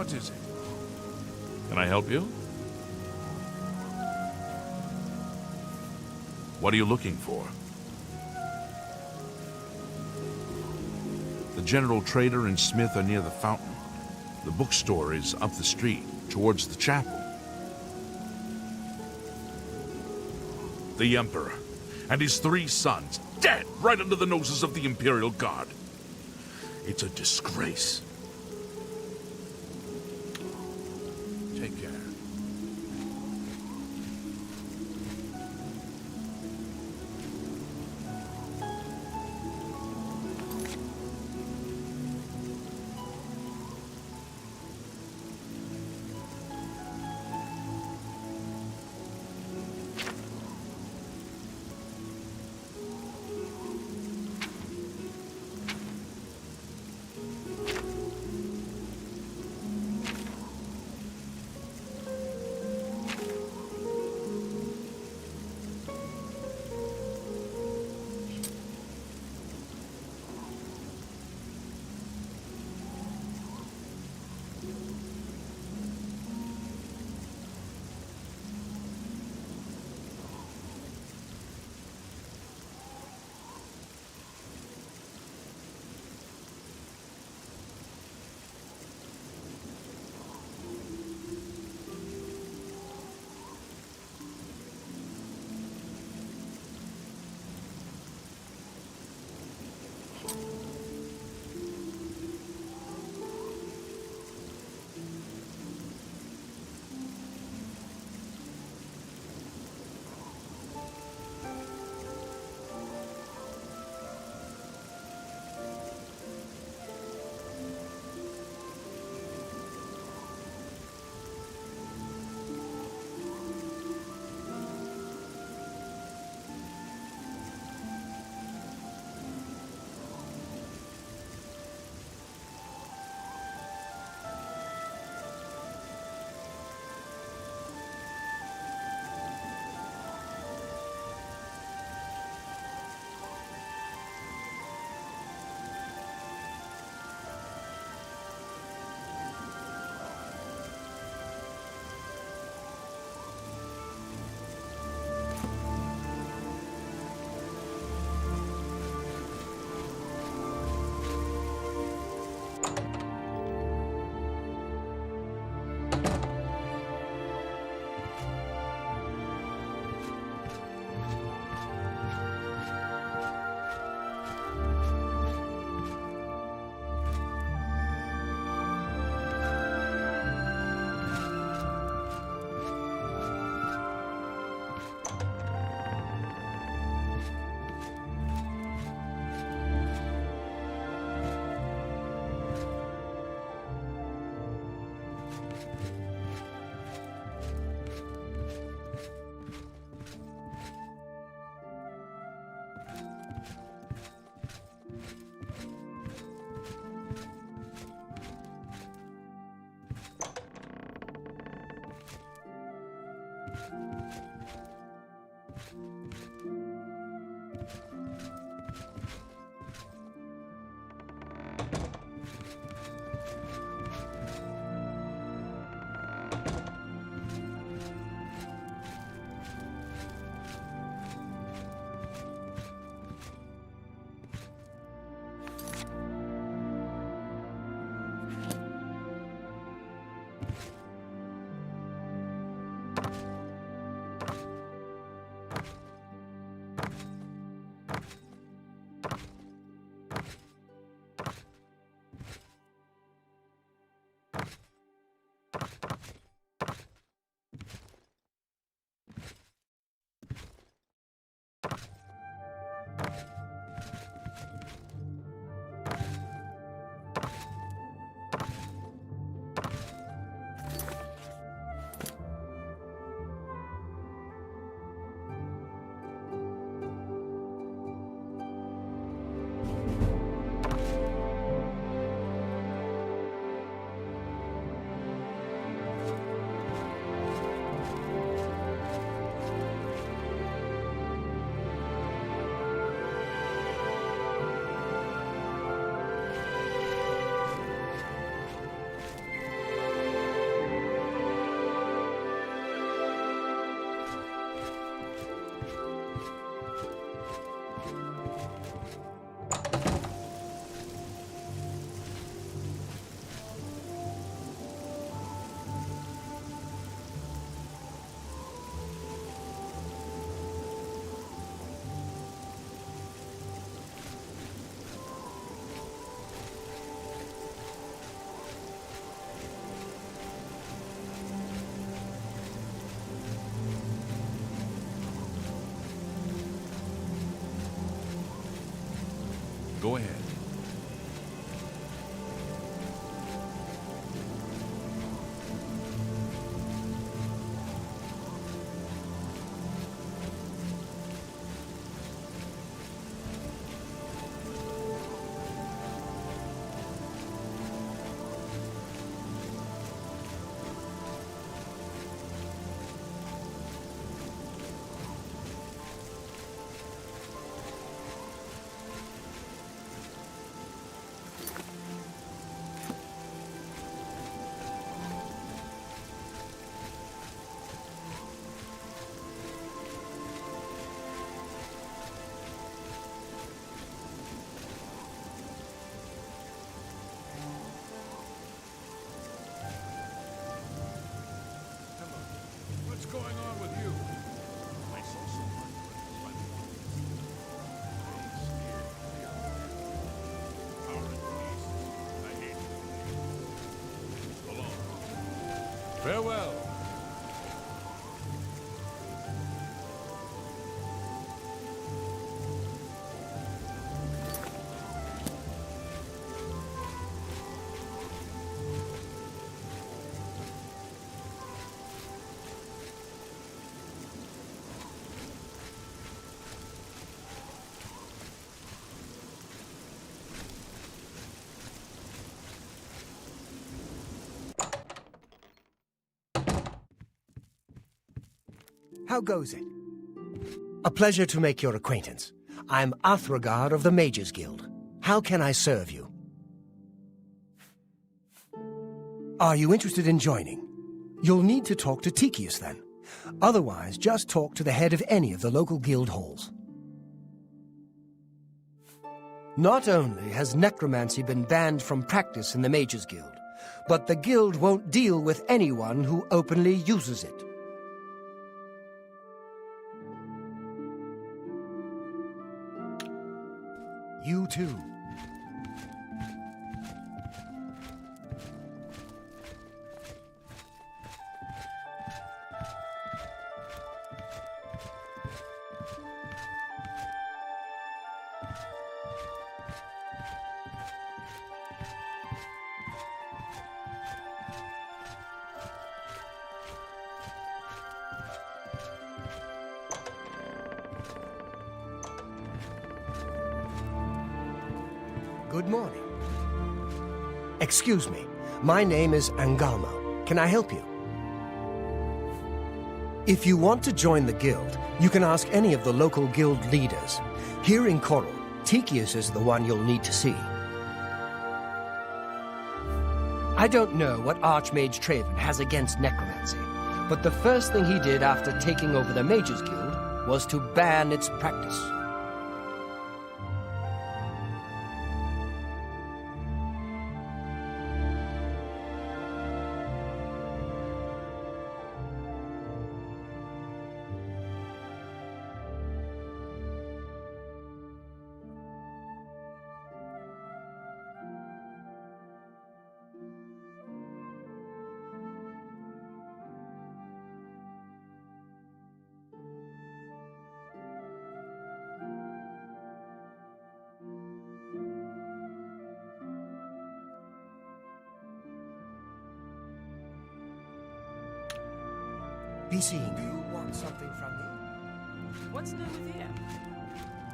What is it? Can I help you? What are you looking for? The general trader and smith are near the fountain. The bookstore is up the street, towards the chapel. The Emperor and his 3 sons, dead right under the noses of the Imperial Guard. It's a disgrace. Take care. Go ahead. What's going on with you? I saw someone. I hate it. So long. Farewell. How goes it? A pleasure to make your acquaintance. I'm Athragar of the Mages Guild. How can I serve you? Are you interested in joining? You'll need to talk to Tikius then. Otherwise, just talk to the head of any of the local guild halls. Not only has necromancy been banned from practice in the Mages Guild, but the guild won't deal with anyone who openly uses it. You too. Good morning. Excuse me, my name is Angalmo. Can I help you? If you want to join the guild, you can ask any of the local guild leaders. Here in Coral, Tikius is the one you'll need to see. I don't know what Archmage Traven has against necromancy, but the first thing he did after taking over the Mages Guild was to ban its practice. Be seeing you. You want something from me? What's new with you?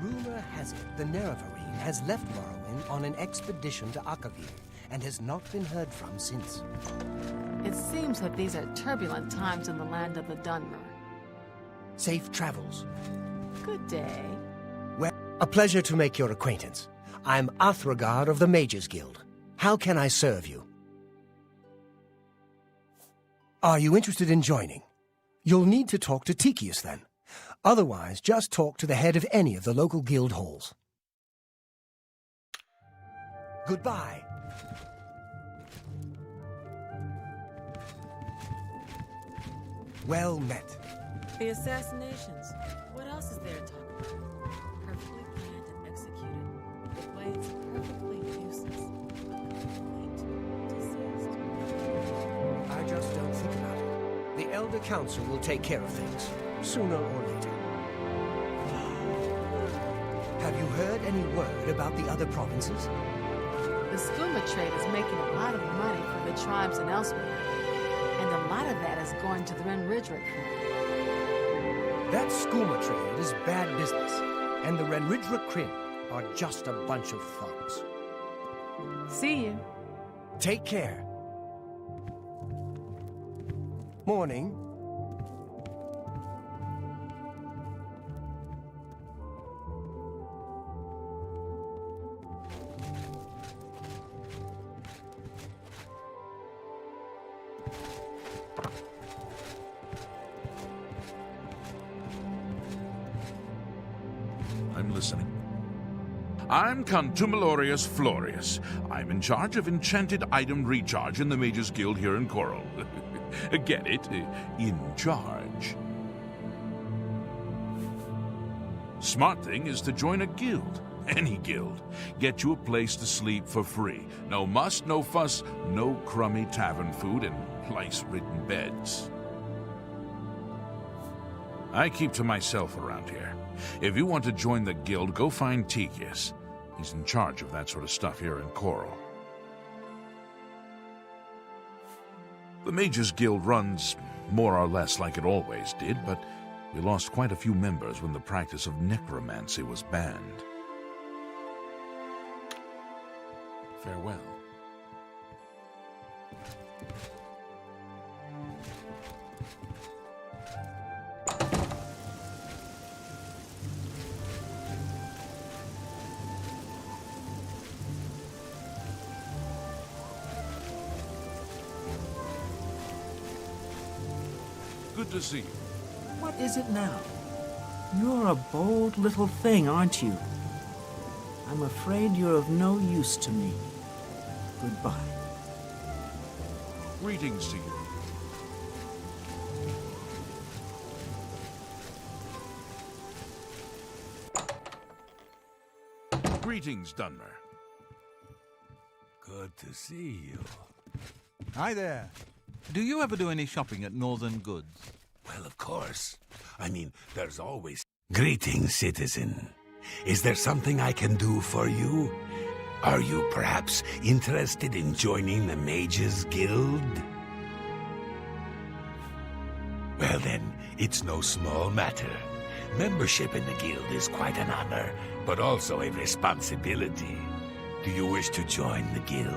Rumor has it the Nerevarine has left Morrowind on an expedition to Akavir and has not been heard from since. It seems that these are turbulent times in the land of the Dunmer. Safe travels. Good day. Well, a pleasure to make your acquaintance. I'm Athragar of the Mages Guild. How can I serve you? Are you interested in joining? You'll need to talk to Tikius then. Otherwise, just talk to the head of any of the local guild halls. Goodbye. Well met. The assassinations. What else is there to talk about? Perfectly planned and executed. The blade's perfectly useless. A complete disaster. I just don't think about it. The Elder Council will take care of things, sooner or later. Have you heard any word about the other provinces? The skooma trade is making a lot of money for the tribes and elsewhere. And a lot of that is going to the Renridric. That skooma trade is bad business, and the Renridric Kryn are just a bunch of thugs. See you. Take care. Morning. I'm listening. I'm Contumelius Florius. I'm in charge of enchanted item recharge in the Mages Guild here in Coral. Get it? In charge. Smart thing is to join a guild. Any guild. Get you a place to sleep for free. No muss, no fuss, no crummy tavern food, and lice-ridden beds. I keep to myself around here. If you want to join the guild, go find Tikius. He's in charge of that sort of stuff here in Coral. The Mages Guild runs more or less like it always did, but we lost quite a few members when the practice of necromancy was banned. Farewell. Good to see you. What is it now? You're a bold little thing, aren't you? I'm afraid you're of no use to me. Goodbye. Greetings to you. Greetings, Dunmer. Good to see you. Hi there. Do you ever do any shopping at Northern Goods? Well, of course. I mean, there's always... Greetings, citizen. Is there something I can do for you? Are you perhaps interested in joining the Mages Guild? Well then, it's no small matter. Membership in the guild is quite an honor, but also a responsibility. Do you wish to join the guild?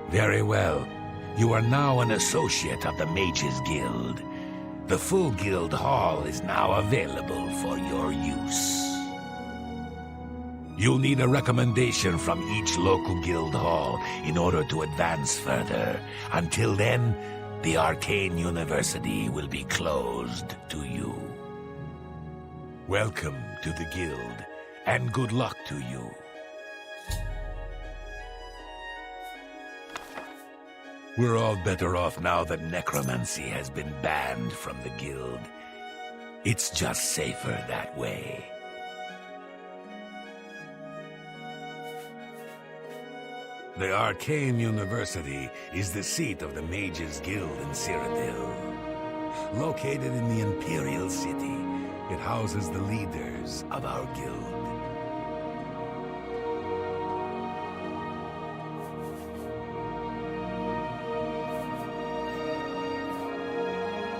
Very well. You are now an associate of the Mages Guild. The full guild hall is now available for your use. You'll need a recommendation from each local guild hall in order to advance further. Until then, the Arcane University will be closed to you. Welcome to the guild, and good luck to you. We're all better off now that necromancy has been banned from the guild. It's just safer that way. The Arcane University is the seat of the Mages Guild in Cyrodiil. Located in the Imperial City, it houses the leaders of our guild.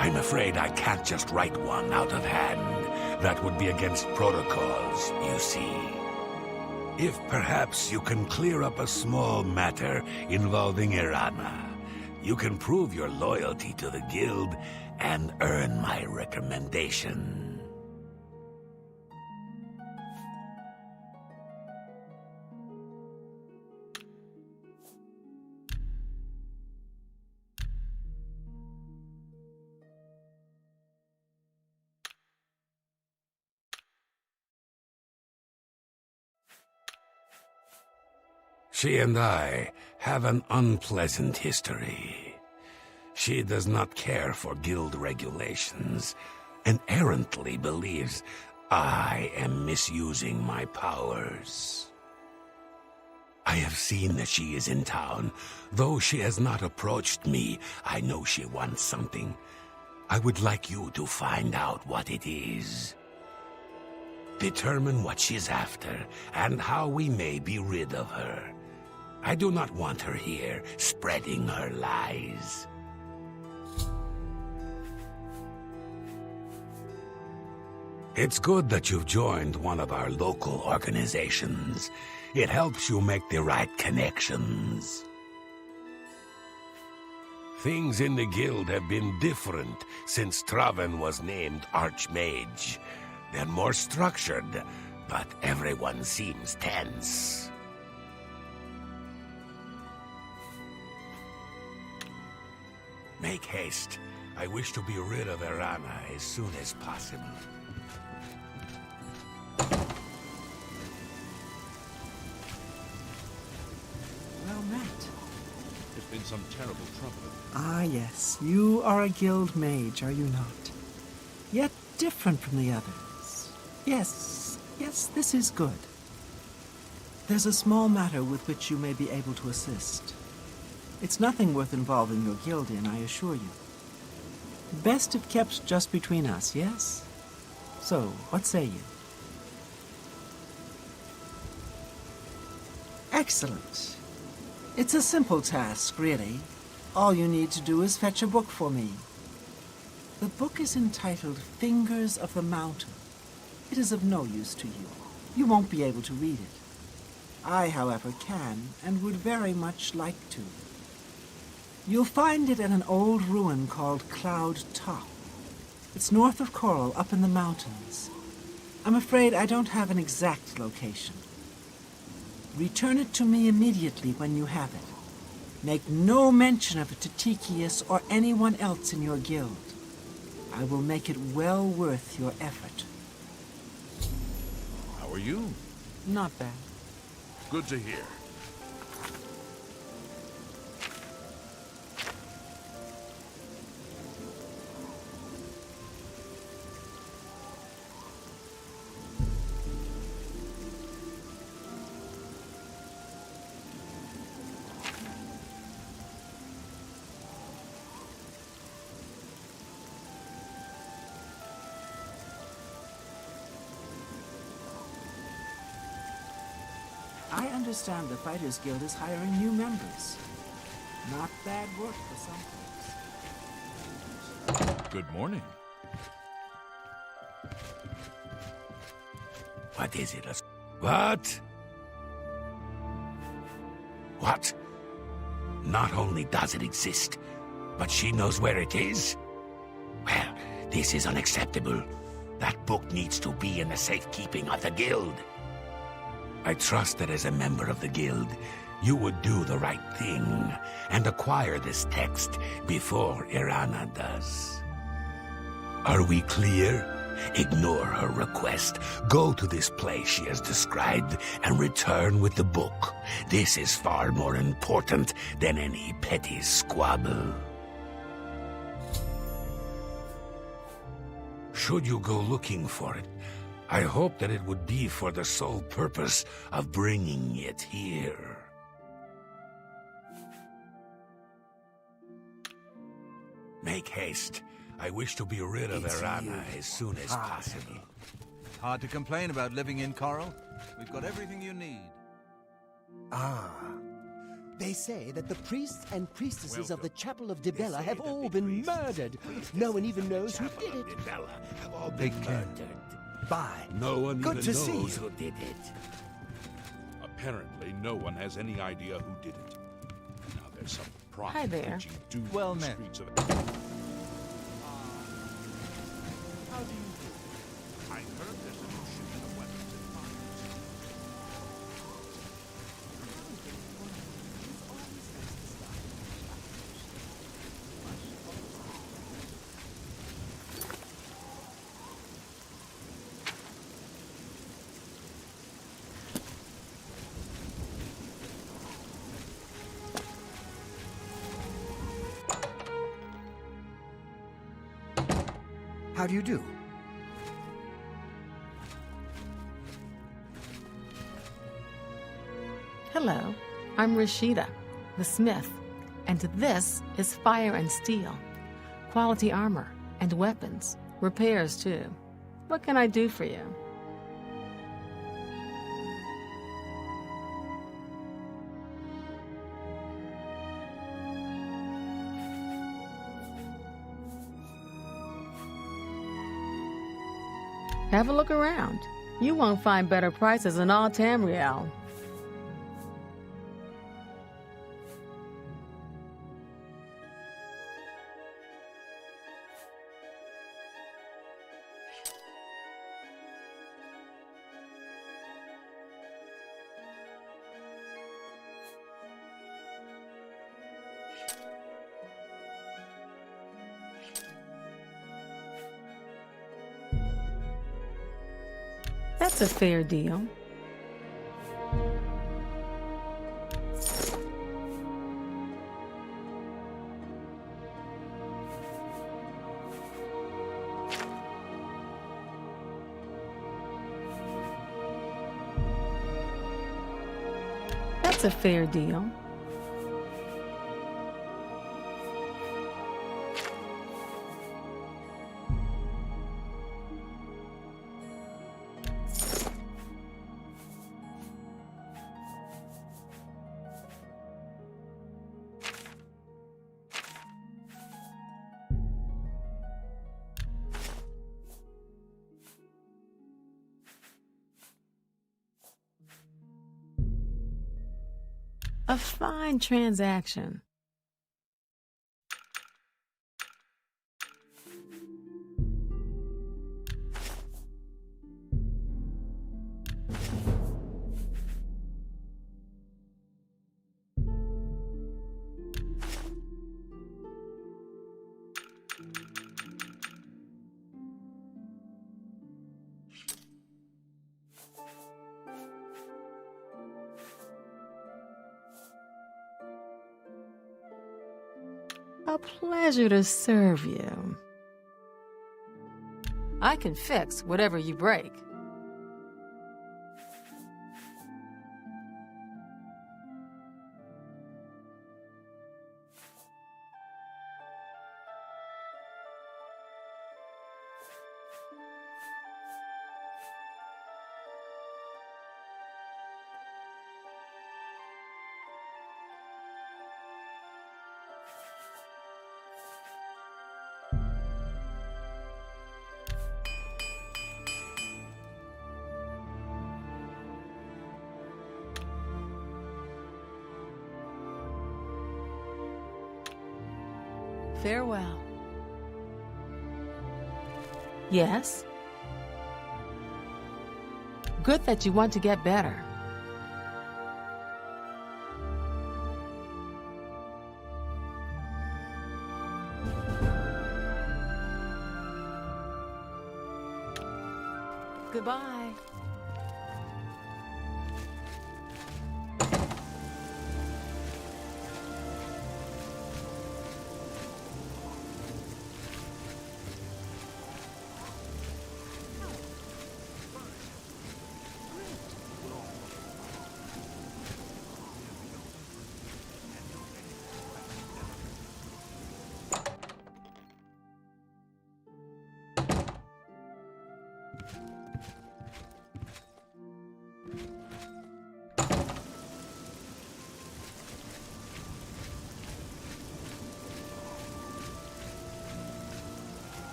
I'm afraid I can't just write one out of hand. That would be against protocols, you see. If perhaps you can clear up a small matter involving Irana, you can prove your loyalty to the guild and earn my recommendation. She and I have an unpleasant history. She does not care for guild regulations and errantly believes I am misusing my powers. I have seen that she is in town. Though she has not approached me, I know she wants something. I would like you to find out what it is. Determine what she's after, and how we may be rid of her. I do not want her here, spreading her lies. It's good that you've joined one of our local organizations. It helps you make the right connections. Things in the Guild have been different since Traven was named Archmage. They're more structured, but everyone seems tense. Make haste. I wish to be rid of Erana as soon as possible. Well met. There's been some terrible trouble. Ah, yes. You are a guild mage, are you not? Yet different from the others. Yes, this is good. There's a small matter with which you may be able to assist. It's nothing worth involving your guild in, I assure you. Best if kept just between us, yes? So, what say you? Excellent. It's a simple task, really. All you need to do is fetch a book for me. The book is entitled Fingers of the Mountain. It is of no use to you. You won't be able to read it. I, however, can, and would very much like to. You'll find it at an old ruin called Cloud Top. It's north of Coral, up in the mountains. I'm afraid I don't have an exact location. Return it to me immediately when you have it. Make no mention of it to Tikius or anyone else in your guild. I will make it well worth your effort. How are you? Not bad. Good to hear. I understand the Fighters Guild is hiring new members. Not bad work for some folks. Good morning. What is it? What? What? Not only does it exist, but she knows where it is? Well, this is unacceptable. That book needs to be in the safekeeping of the Guild. I trust that as a member of the Guild, you would do the right thing and acquire this text before Erana does. Are we clear? Ignore her request. Go to this place she has described and return with the book. This is far more important than any petty squabble. Should you go looking for it, I hope that it would be for the sole purpose of bringing it here. Make haste. I wish to be rid of Erana as soon as possible. Hard to complain about living in Coral. We've got everything you need. Ah. They say that the priests and priestesses of the Chapel of Dibella have all been murdered. No one even knows who did it. Have all Big been Ken. murdered. Bye. No one Good even to see knows you. who did it. Apparently, no one has any idea who did it. Now there's some prophet Hi there. preaching doom Well in the met. streets of... How do you do? I heard there's a new shipment of weapons and fires. How do you do? Hello, I'm Rashida, the smith, and this is Fire and Steel, quality armor, And weapons. Repairs, too. What can I do for you? Have a look around. You won't find better prices in all Tamriel. That's a fair deal. That's a fair deal. A fine transaction. A pleasure to serve you. I can fix whatever you break. Farewell. Yes? Good that you want to get better. Goodbye.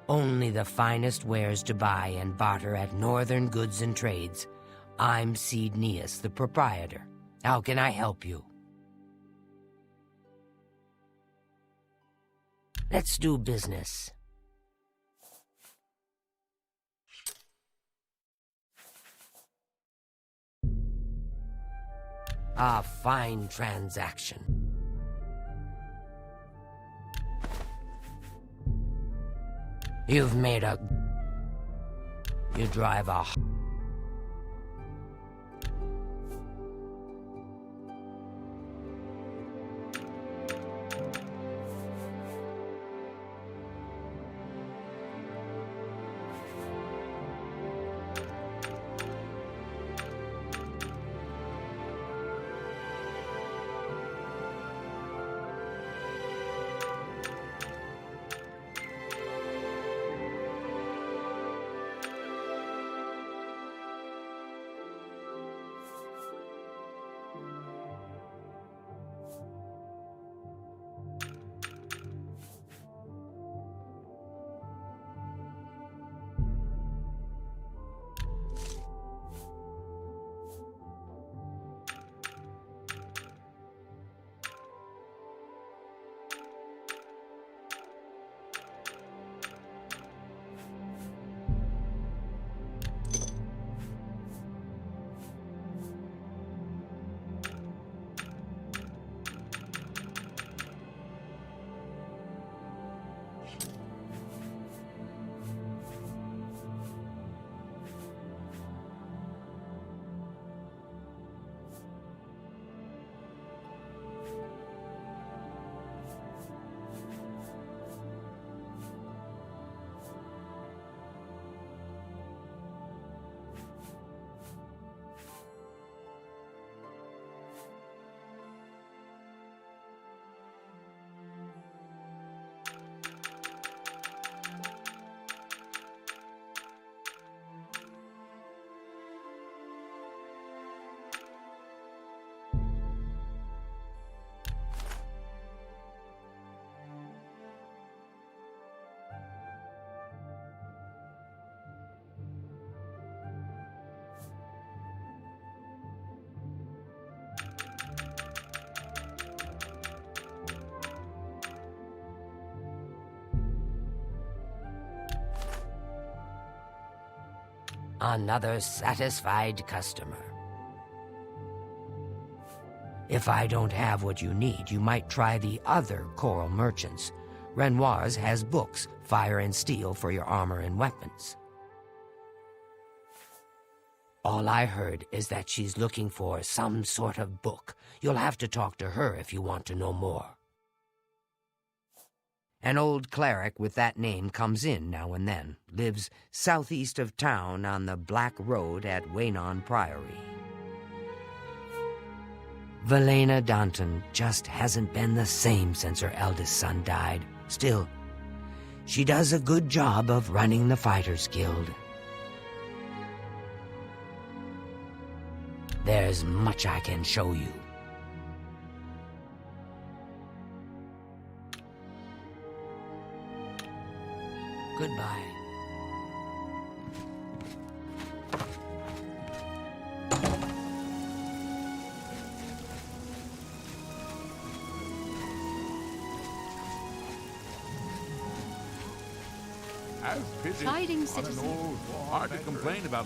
Only the finest wares to buy and barter at Northern Goods and Trades. I'm Cyrodiil, the proprietor. How can I help you? Let's do business. A fine transaction. You've made a... You drive a... Another satisfied customer. If I don't have what you need, you might try the other coral merchants. Renoir's has books, fire and steel for your armor and weapons. All I heard is that she's looking for some sort of book. You'll have to talk to her if you want to know more. An old cleric with that name comes in now and then. Lives southeast of town on the Black Road at Waynon Priory. Valena Danton just hasn't been the same since her eldest son died. Still, she does a good job of running the Fighters Guild. There's much I can show you. Goodbye. Have pity Fighting on an citizen. old, hard to complain about.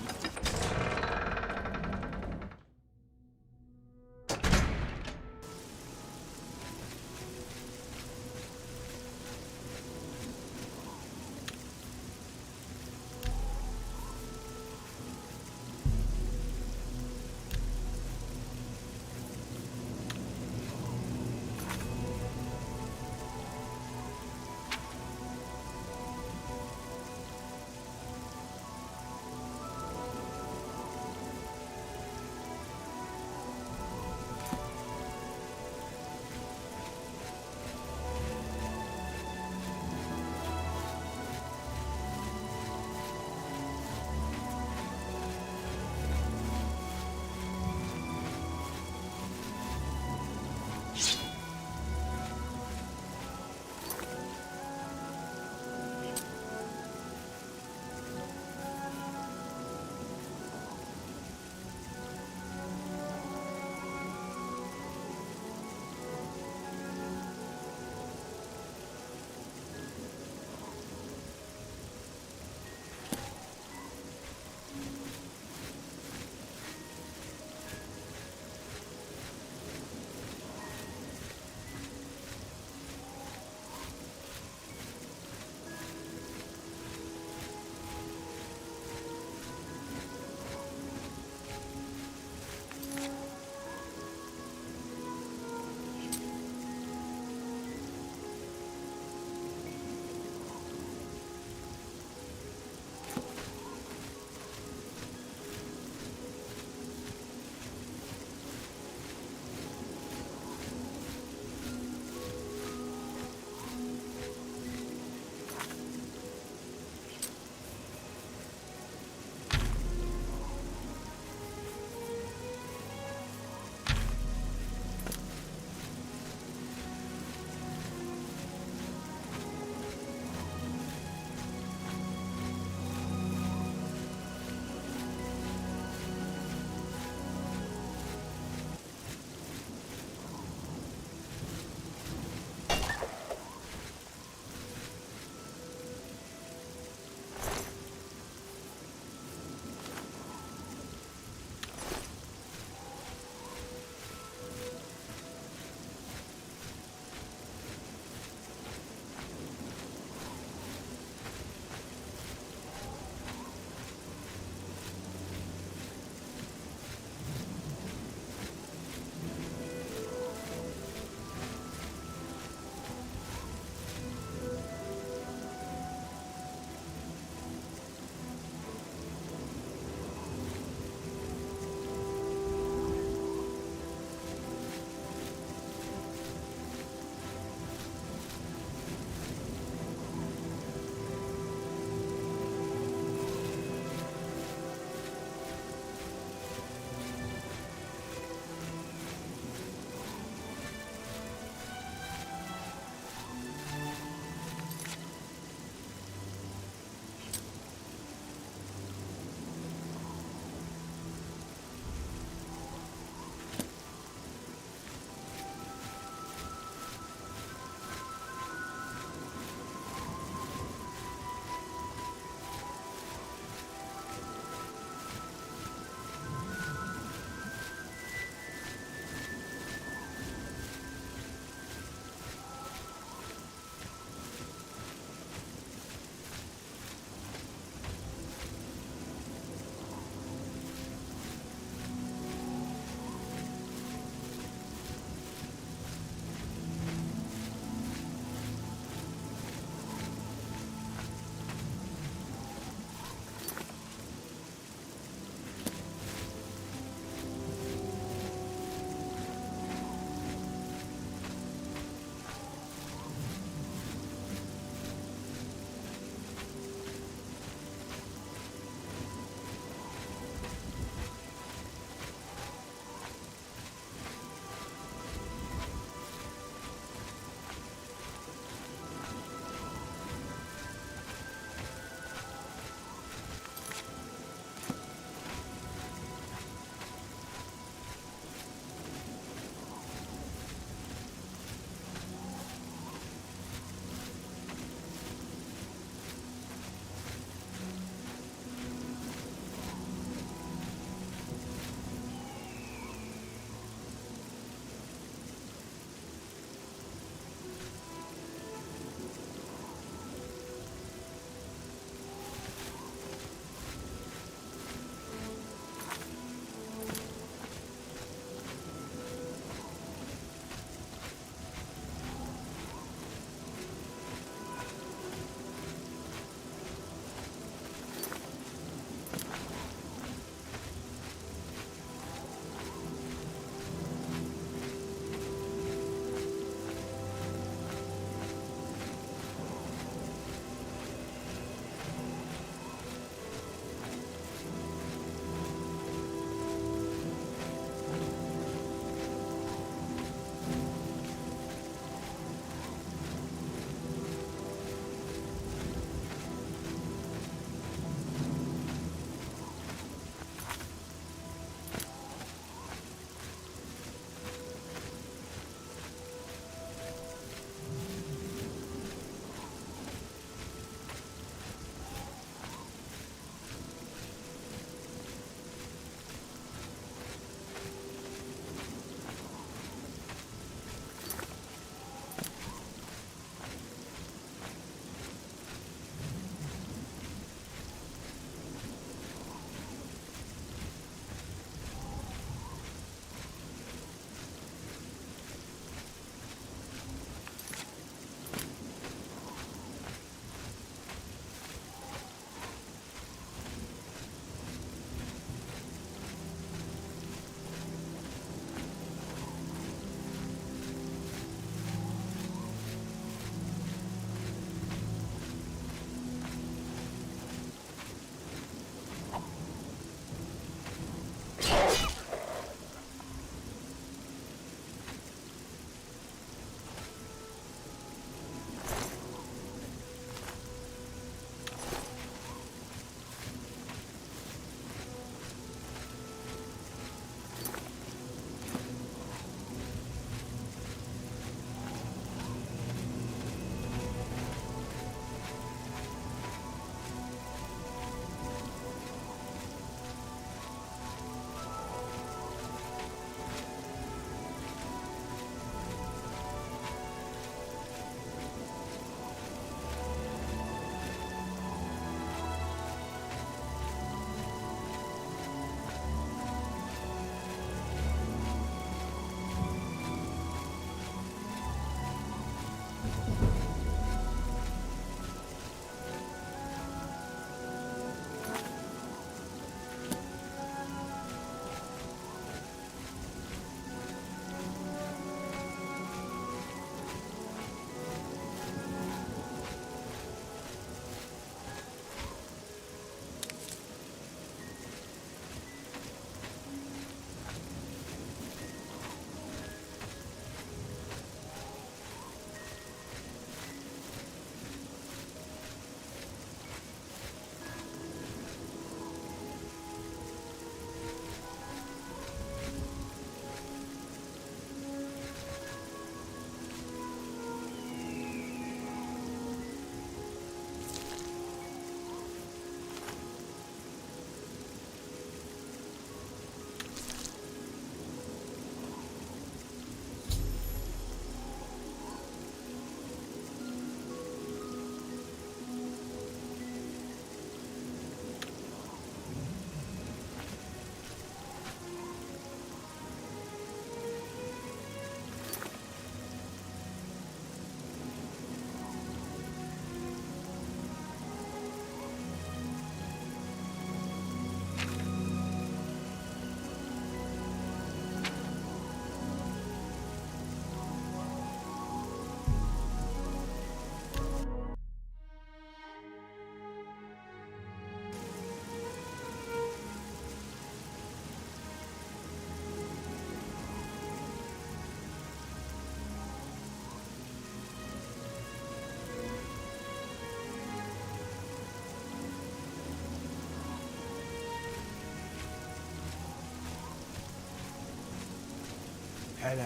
Hello.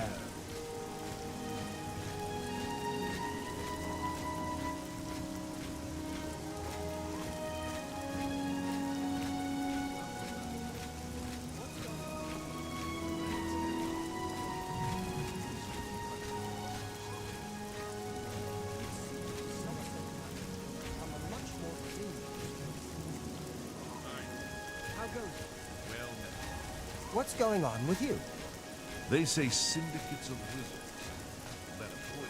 What's going on with you? They say syndicates of wizards that avoid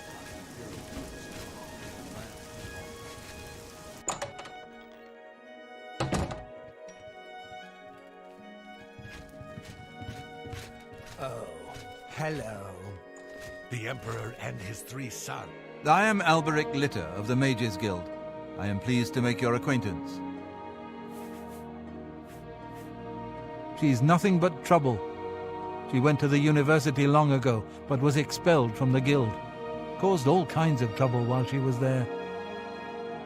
Oh, hello. The Emperor and his 3 sons. I am Alberic Litter of the Mages Guild. I am pleased to make your acquaintance. She's nothing but trouble. She went to the university long ago, but was expelled from the guild. Caused all kinds of trouble while she was there.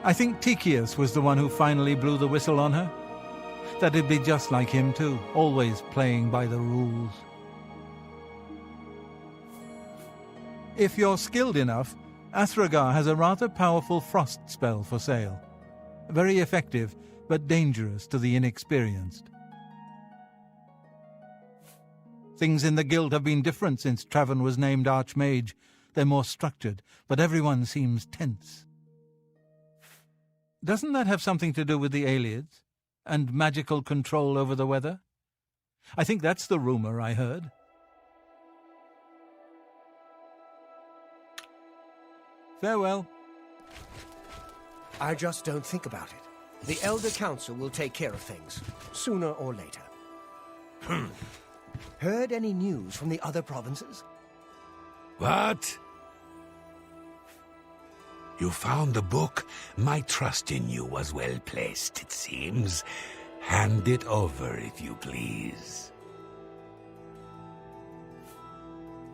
I think Tychius was the one who finally blew the whistle on her. That'd be just like him too, always playing by the rules. If you're skilled enough, Athragar has a rather powerful frost spell for sale. Very effective, but dangerous to the inexperienced. Things in the guild have been different since Traven was named Archmage. They're more structured, but everyone seems tense. Doesn't that have something to do with the Aelids? And magical control over the weather? I think that's the rumor I heard. Farewell. I just don't think about it. The Elder Council will take care of things, sooner or later. Heard any news from the other provinces? What? You found the book? My trust in you was well placed, it seems. Hand it over, if you please.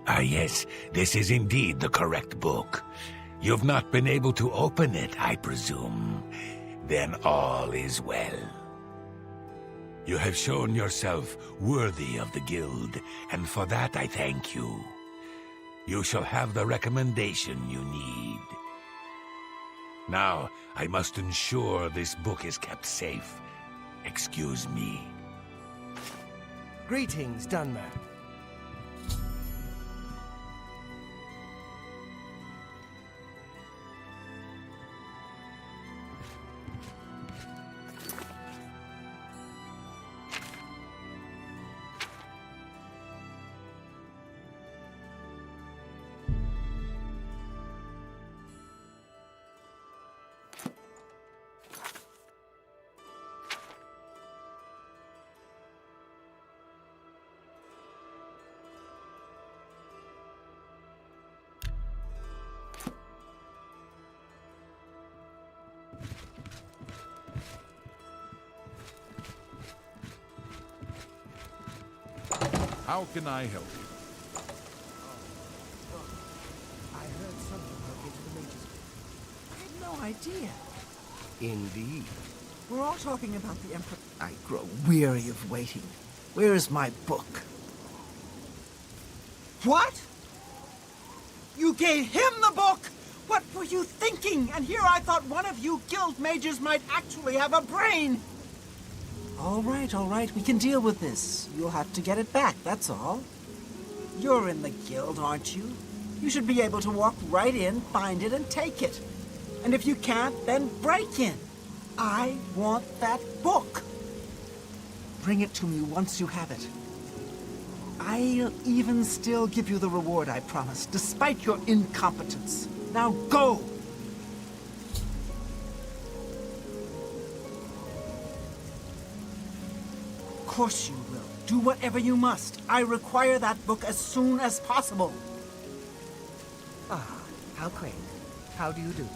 Ah, yes, this is indeed the correct book. You've not been able to open it, I presume. Then all is well. You have shown yourself worthy of the Guild, and for that I thank you. You shall have the recommendation you need. Now, I must ensure this book is kept safe. Excuse me. Greetings, Dunmer. How can I help you? I heard something broke into the Mages Guild. I had no idea. Indeed. We're all talking about the Emperor. I grow weary of waiting. Where's my book? What? You gave him the book? What were you thinking? And here I thought one of you guild mages might actually have a brain. All right, we can deal with this. You'll have to get it back, that's all. You're in the guild, aren't you? You should be able to walk right in, find it, and take it. And if you can't, then break in. I want that book. Bring it to me once you have it. I'll even still give you the reward I promised, despite your incompetence. Now go! Of course you will. Do whatever you must. I require that book as soon as possible. Ah, how quaint. How do you do?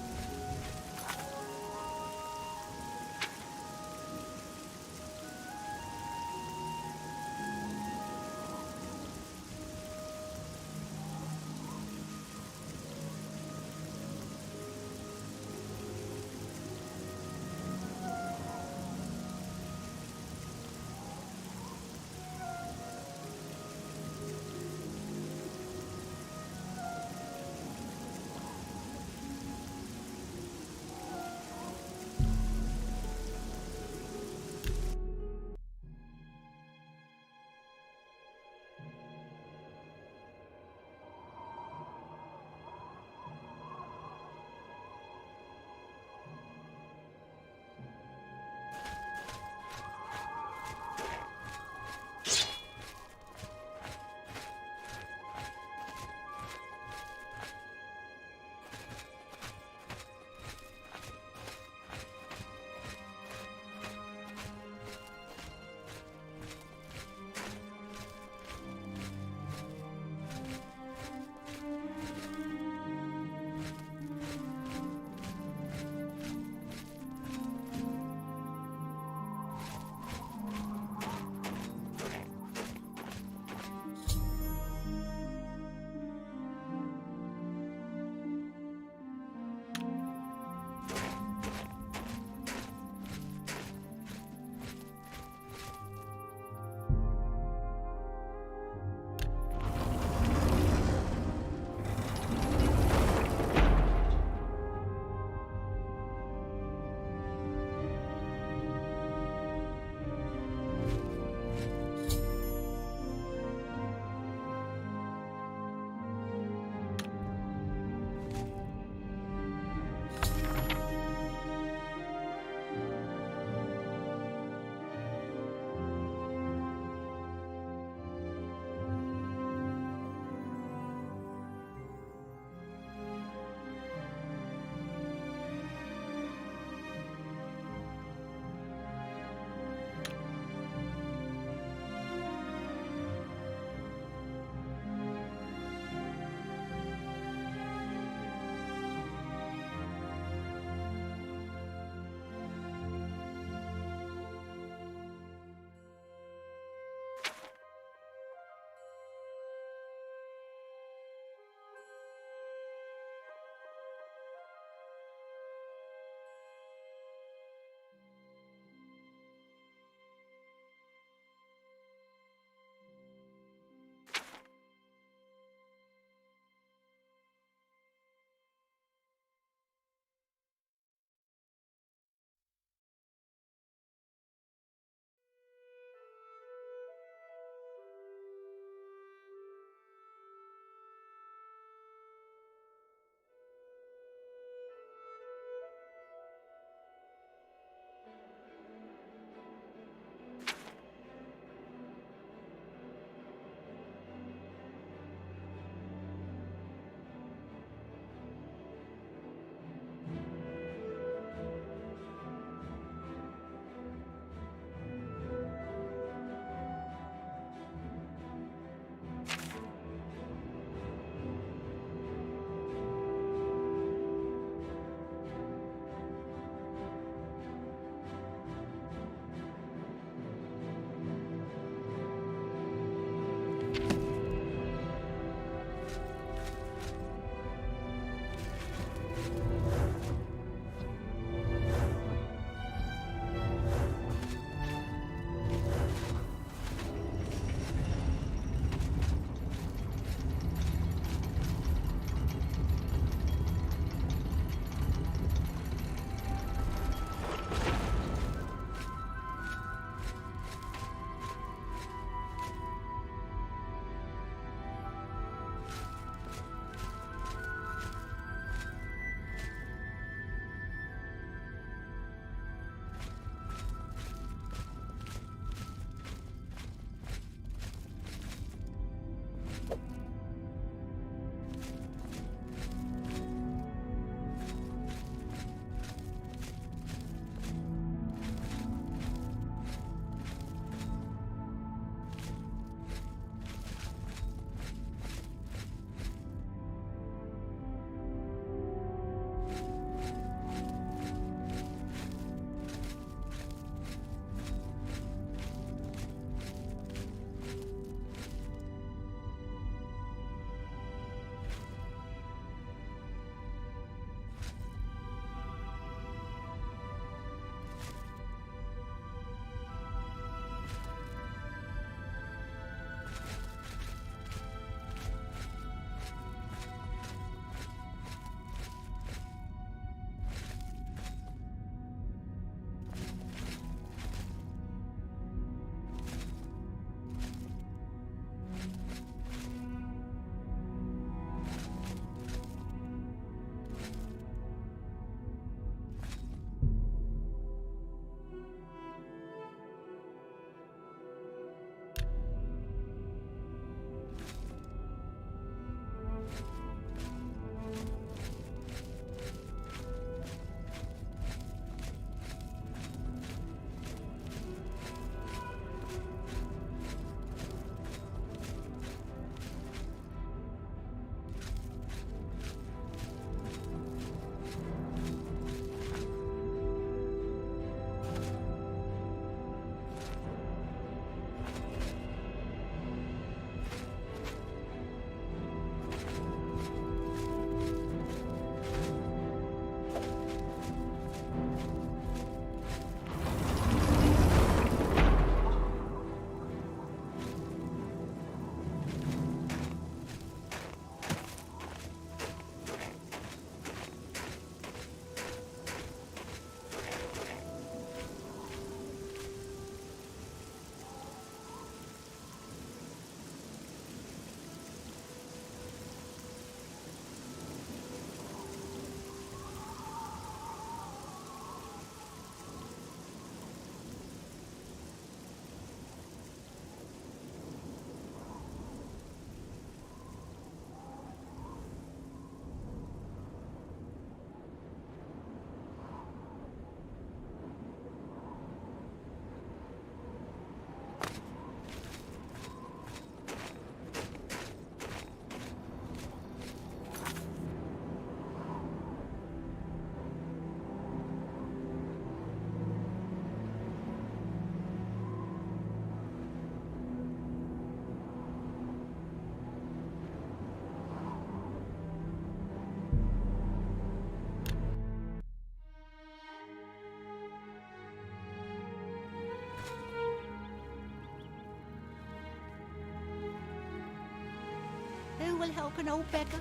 who will help an old beggar?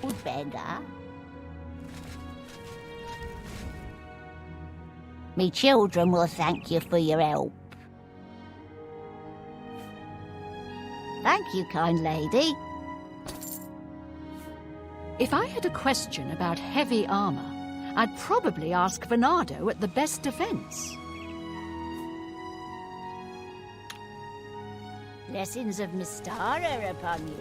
Old beggar? Me children will thank you for your help. Thank you, kind lady. If I had a question about heavy armor, I'd probably ask Venado at the best defense. Blessings of Mystara upon you.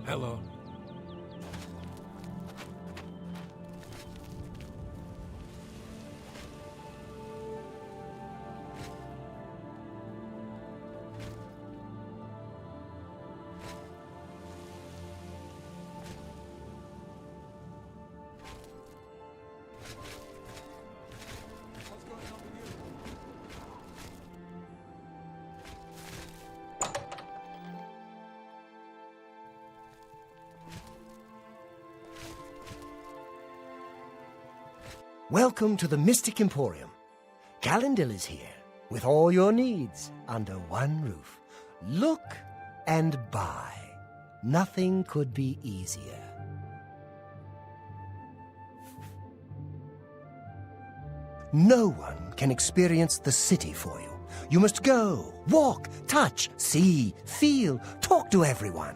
Hello. Welcome to the Mystic Emporium. Galendil is here, with all your needs, under one roof. Look and buy. Nothing could be easier. No one can experience the city for you. You must go, walk, touch, see, feel, talk to everyone.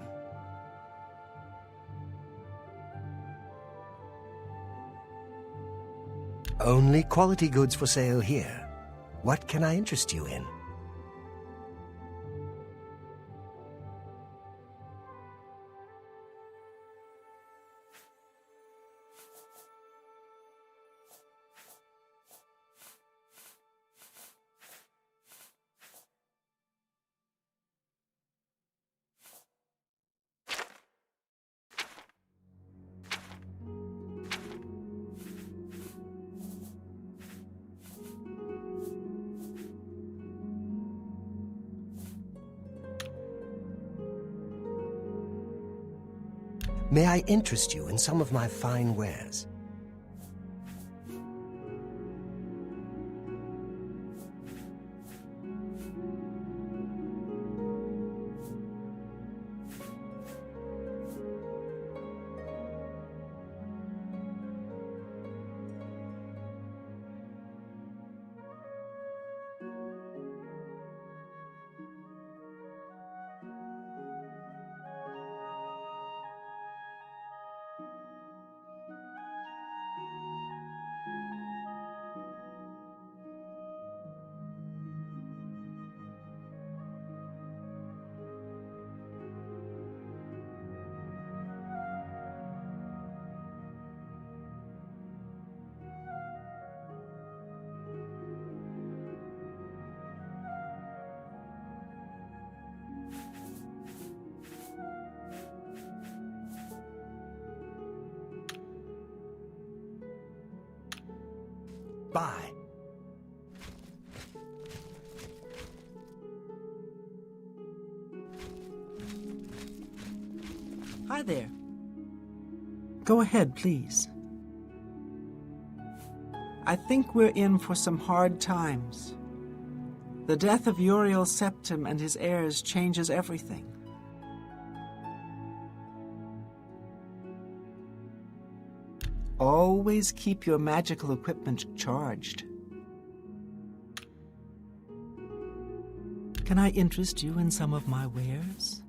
Only quality goods for sale here. What can I interest you in? May I interest you in some of my fine wares? Buy. Hi there. Go ahead, please. I think we're in for some hard times. The death of Uriel Septim and his heirs changes everything. Always keep your magical equipment charged. Can I interest you in some of my wares?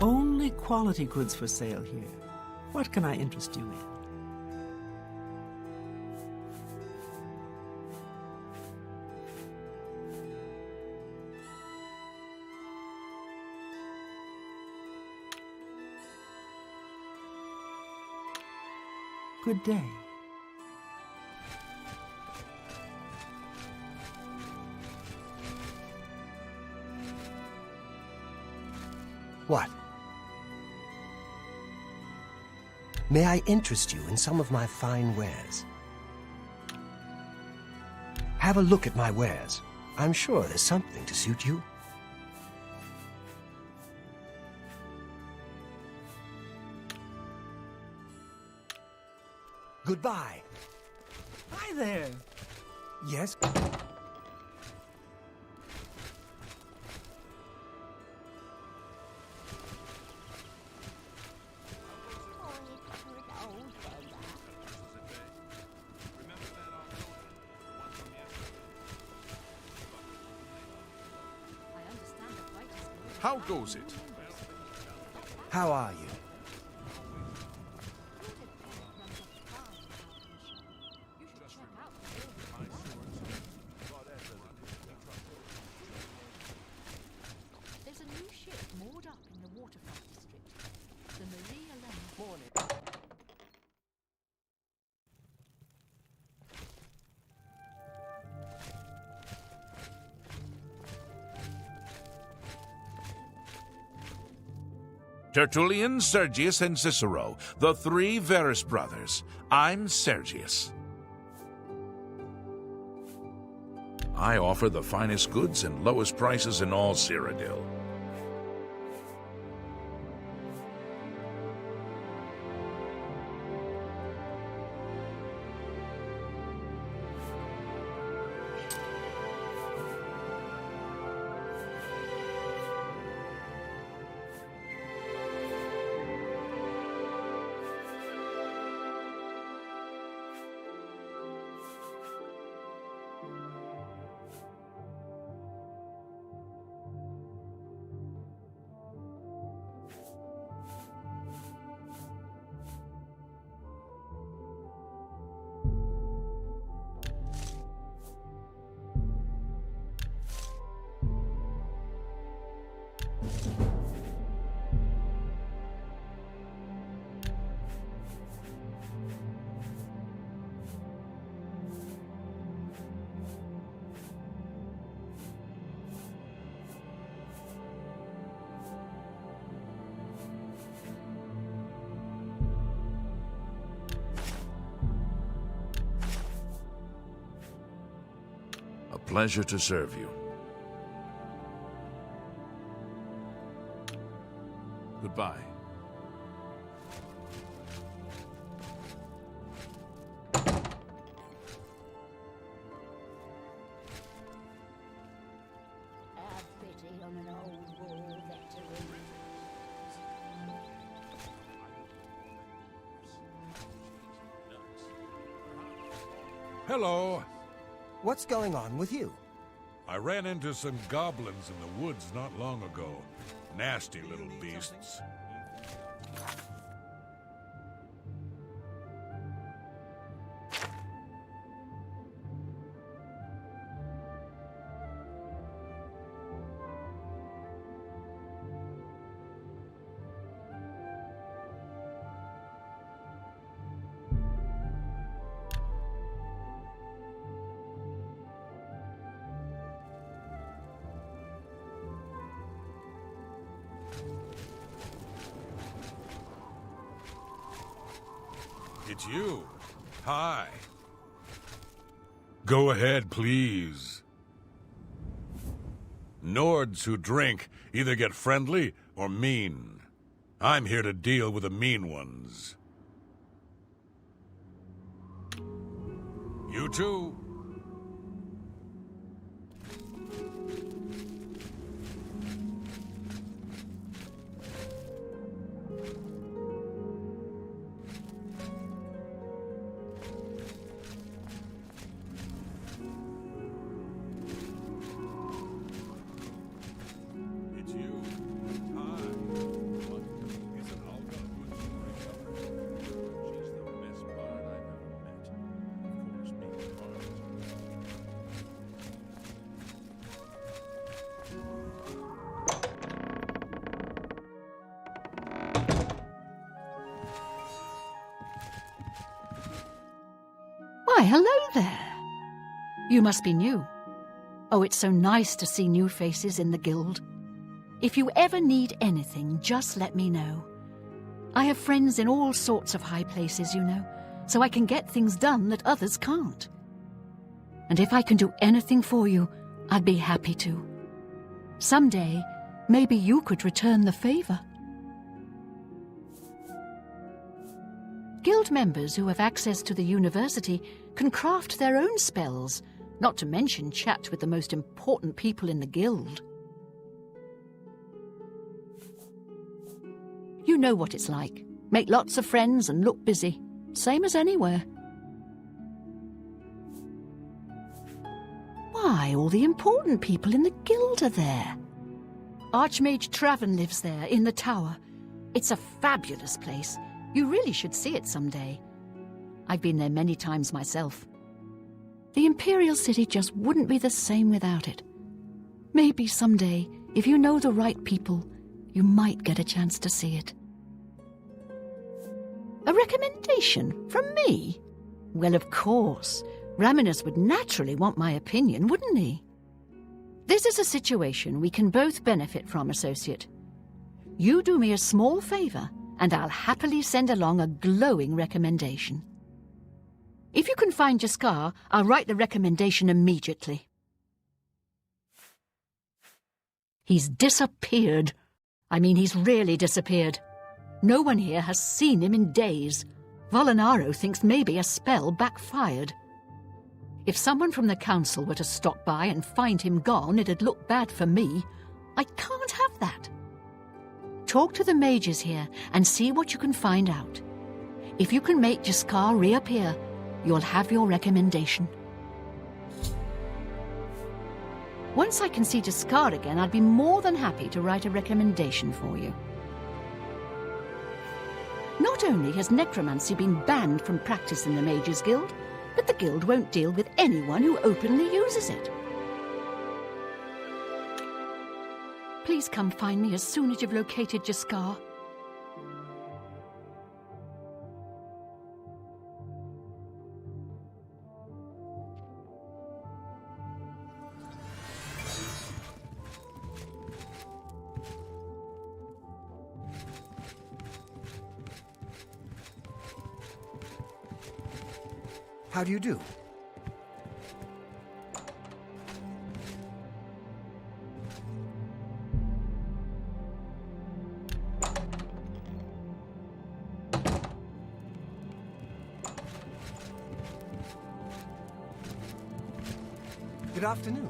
Only quality goods for sale here. What can I interest you in? Good day. What? May I interest you in some of my fine wares? Have a look at my wares. I'm sure there's something to suit you. Goodbye. Hi there. Yes? How goes it? How are you? There's a new ship moored up in the waterfront district. The Maria Lemon. Tertullian, Sergius, and Cicero, the three Verus brothers. I'm Sergius. I offer the finest goods and lowest prices in all Cyrodiil. pleasure to serve you. Goodbye. Have pity on an old war veteran. Hello. What's going on with you? I ran into some goblins in the woods not long ago. Nasty little beasts. It's you. Hi. Go ahead, please. Nords who drink either get friendly or mean. I'm here to deal with the mean ones. You too. It's you. Hi. What? Isn't Olga a good storyteller? She's the best bard I've ever met. Of course, being bard. Why, hello there. You must be new. Oh, it's so nice to see new faces in the Guild. If you ever need anything, just let me know. I have friends in all sorts of high places, you know, so I can get things done that others can't. And if I can do anything for you, I'd be happy to. Someday, maybe you could return the favor. Guild members who have access to the university can craft their own spells, not to mention chat with the most important people in the Guild. You know what it's like. Make lots of friends and look busy. Same as anywhere. Why, all the important people in the Guild are there. Archmage Traven lives there, in the tower. It's a fabulous place. You really should see it someday. I've been there many times myself. The Imperial City just wouldn't be the same without it. Maybe someday, if you know the right people, you might get a chance to see it. A recommendation from me? Well, of course. Raminus would naturally want my opinion, wouldn't he? This is a situation we can both benefit from, associate. You do me a small favor, and I'll happily send along a glowing recommendation. If you can find Jaskar, I'll write the recommendation immediately. He's disappeared. I mean, he's really disappeared. No one here has seen him in days. Volinaro thinks maybe a spell backfired. If someone from the council were to stop by and find him gone, it'd look bad for me. I can't have that. Talk to the mages here and see what you can find out. If you can make Jaskar reappear, you'll have your recommendation. Once I can see Jaskar again, I'd be more than happy to write a recommendation for you. Not only has necromancy been banned from practice in the Mages Guild, but the Guild won't deal with anyone who openly uses it. Please come find me as soon as you've located Jaskar. How do you do? Good afternoon.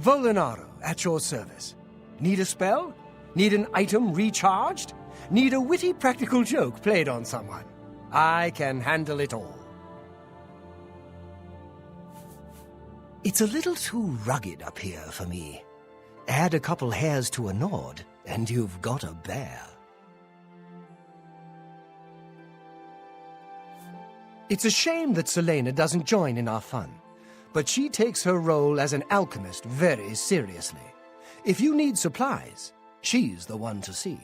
Volinaro, at your service. Need a spell? Need an item recharged? Need a witty practical joke played on someone? I can handle it all. It's a little too rugged up here for me. Add a couple hairs to a Nord, and you've got a bear. It's a shame that Selena doesn't join in our fun, but she takes her role as an alchemist very seriously. If you need supplies, she's the one to see.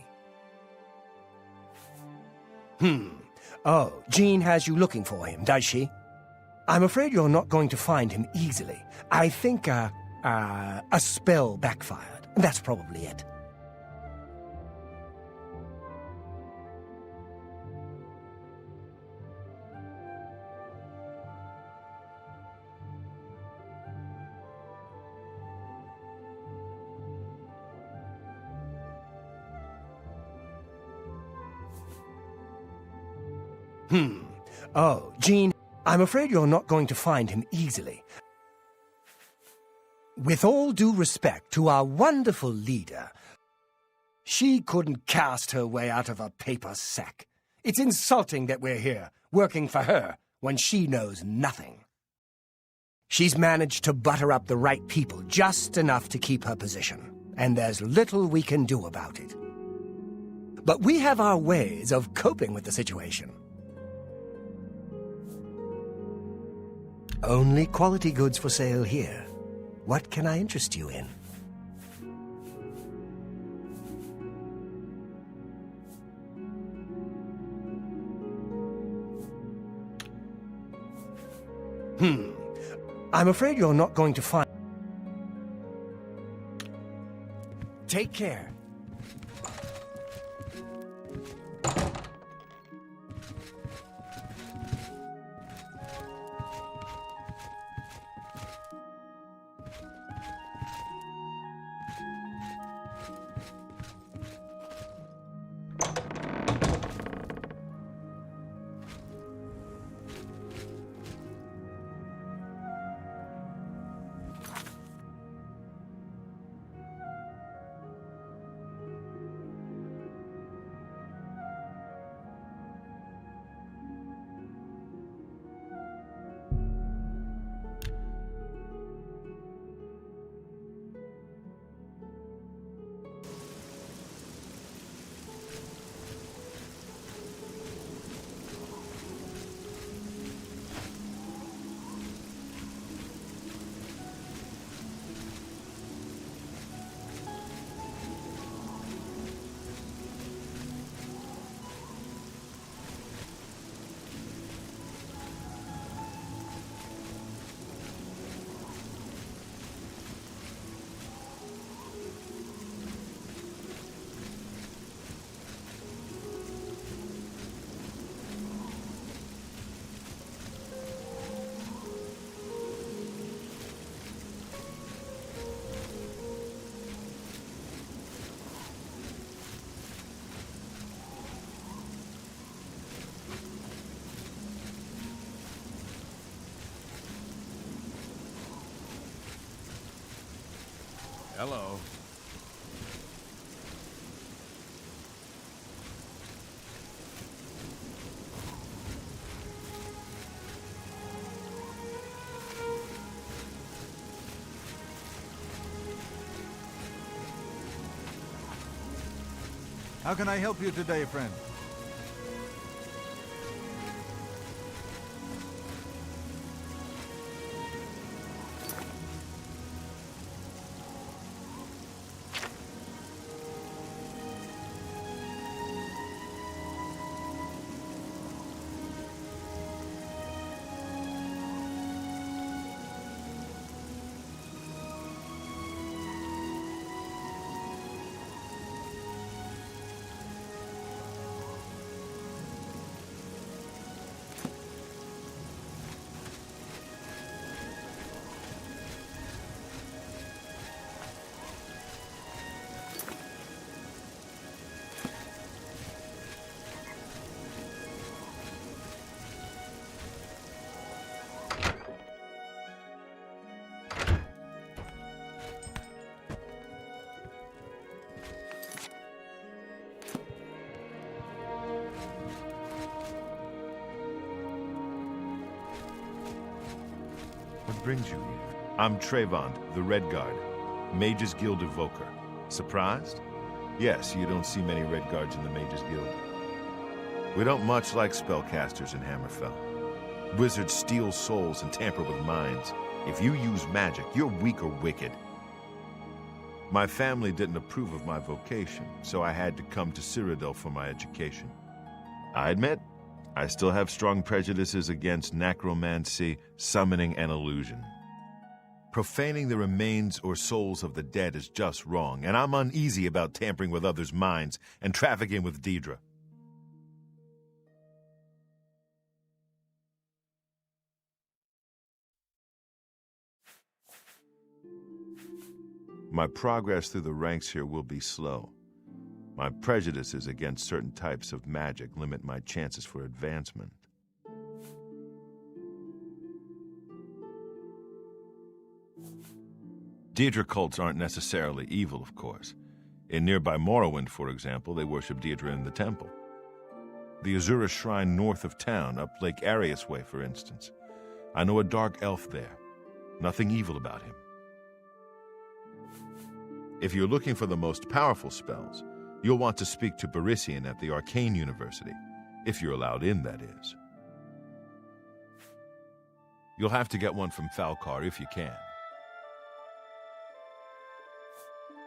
Oh, Jean has you looking for him, does she? I'm afraid you're not going to find him easily. I think, a spell backfired. That's probably it. Oh, Jean, I'm afraid you're not going to find him easily. With all due respect to our wonderful leader, she couldn't cast her way out of a paper sack. It's insulting that we're here, working for her, when she knows nothing. She's managed to butter up the right people just enough to keep her position, and there's little we can do about it. But we have our ways of coping with the situation. Only quality goods for sale here. What can I interest you in? I'm afraid you're not going to find... Take care. Hello. How can I help you today, friend? brings you here? I'm Trayvon, the Red Guard, Mages Guild evoker. Surprised? Yes, you don't see many Red Guards in the Mages Guild. We don't much like spellcasters in Hammerfell. Wizards steal souls and tamper with minds. If you use magic, you're weak or wicked. My family didn't approve of my vocation, so I had to come to Cyrodiil for my education. I admit, I still have strong prejudices against necromancy, summoning, and illusion. Profaning the remains or souls of the dead is just wrong, and I'm uneasy about tampering with others' minds and trafficking with Deidre. My progress through the ranks here will be slow. My prejudices against certain types of magic limit my chances for advancement. Deidre cults aren't necessarily evil, of course. In nearby Morrowind, for example, they worship Deidre in the temple. The Azura Shrine north of town, up Lake Arius Way, for instance. I know a dark elf there. Nothing evil about him. If you're looking for the most powerful spells, you'll want to speak to Barisian at the Arcane University, if you're allowed in, that is. You'll have to get one from Falcar if you can.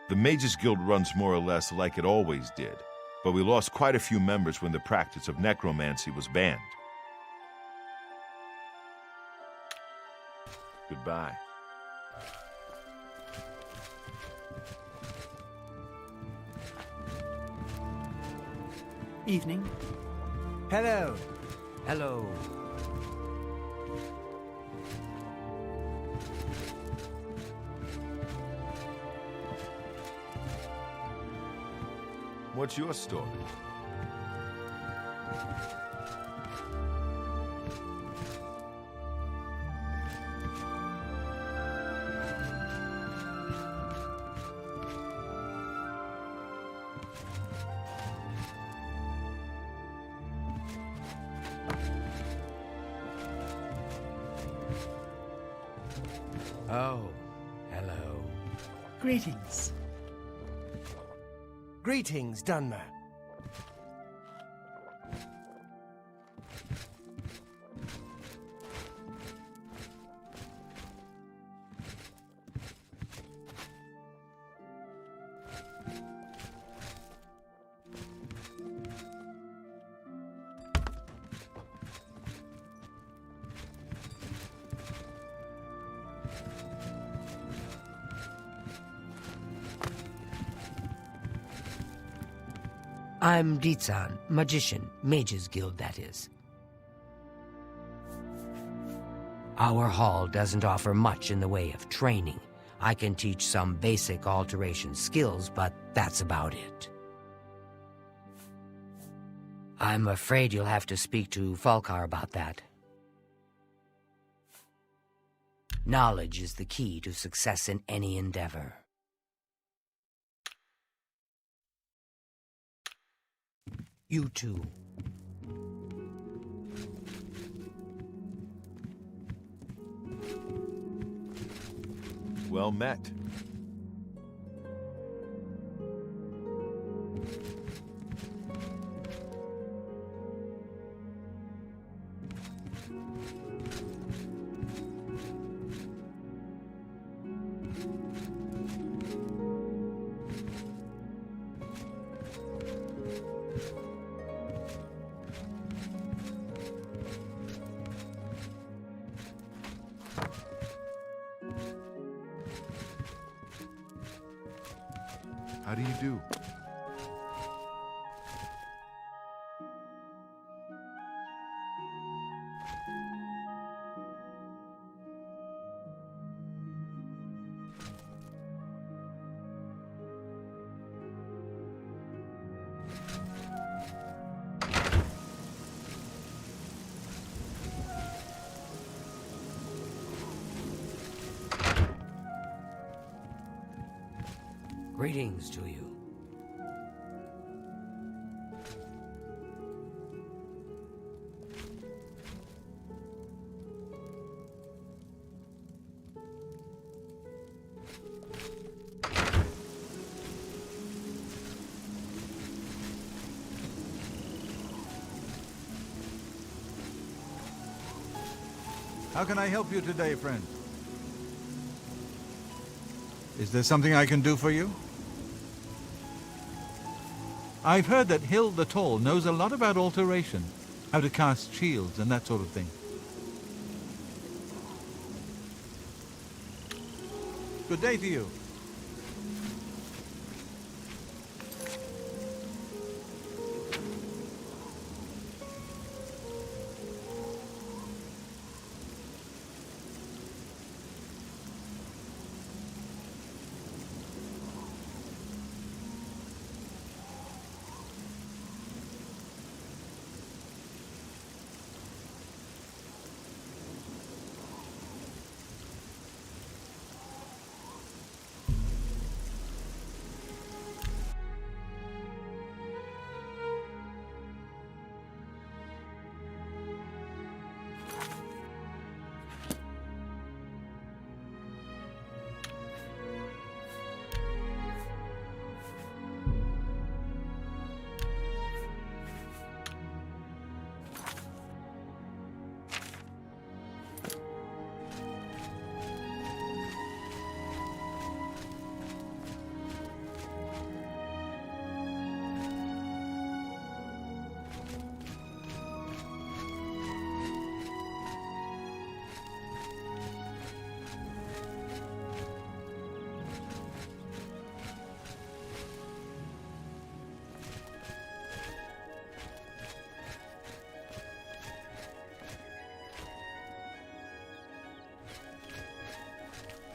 The Mages Guild runs more or less like it always did, but we lost quite a few members when the practice of necromancy was banned. Goodbye. Evening. Hello. Hello. What's your story? Oh, hello. Greetings. Greetings, Dunmer. I'm Ditsan, magician, Mages Guild, that is. Our hall doesn't offer much in the way of training. I can teach some basic alteration skills, but that's about it. I'm afraid you'll have to speak to Falcar about that. Knowledge is the key to success in any endeavor. You too. Well met. How do you do? Greetings to you. How can I help you today, friend? Is there something I can do for you? I've heard that Hill the Tall knows a lot about alteration, how to cast shields and that sort of thing. Good day to you.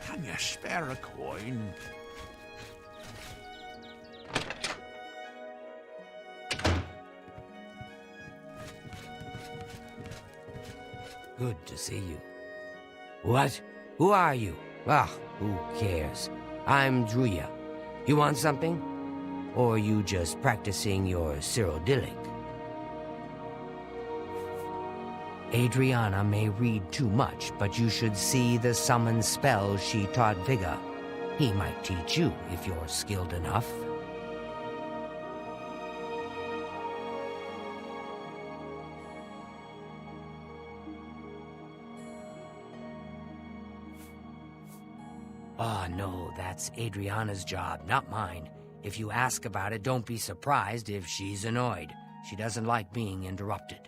Can you spare a coin? Good to see you. What? Who are you? Ah, who cares? I'm Druya. You want something? Or are you just practicing your Cyrodiil? Adriana may read too much, but you should see the summon spell she taught Vigga. He might teach you if you're skilled enough. Oh, no, that's Adriana's job, not mine. If you ask about it, don't be surprised if she's annoyed. She doesn't like being interrupted.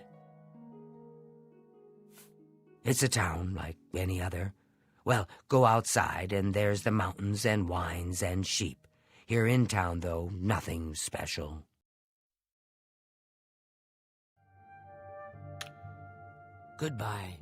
It's a town like any other. Well, go outside and there's the mountains and wines and sheep. Here in town, though, nothing special. Goodbye.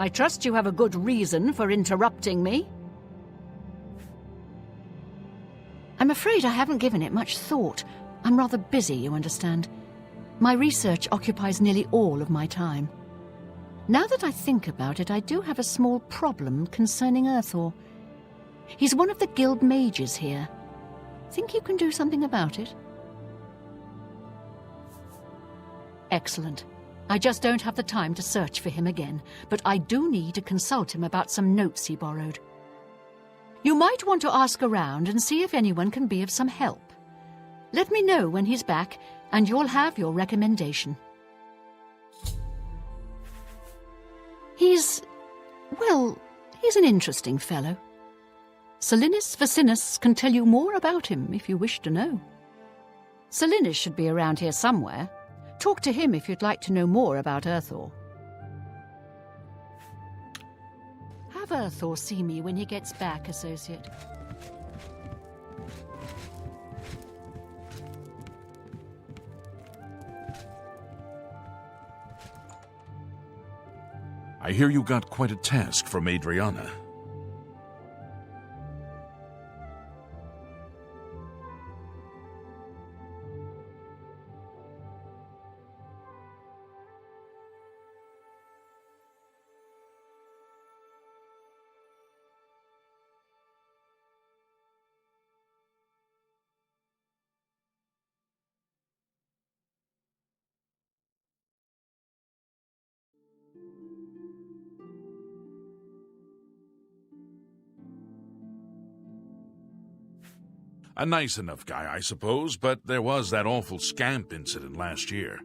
I trust you have a good reason for interrupting me. I'm afraid I haven't given it much thought. I'm rather busy, you understand. My research occupies nearly all of my time. Now that I think about it, I do have a small problem concerning Retour. He's one of the Guild mages here. Think you can do something about it? Excellent. I just don't have the time to search for him again, but I do need to consult him about some notes he borrowed. You might want to ask around and see if anyone can be of some help. Let me know when he's back, and you'll have your recommendation. He's an interesting fellow. Salinis Vacinus can tell you more about him if you wish to know. Salinis should be around here somewhere. Talk to him if you'd like to know more about Retour. Have Retour see me when he gets back, Associate. I hear you got quite a task from Adriana. A nice enough guy, I suppose, but there was that awful scamp incident last year.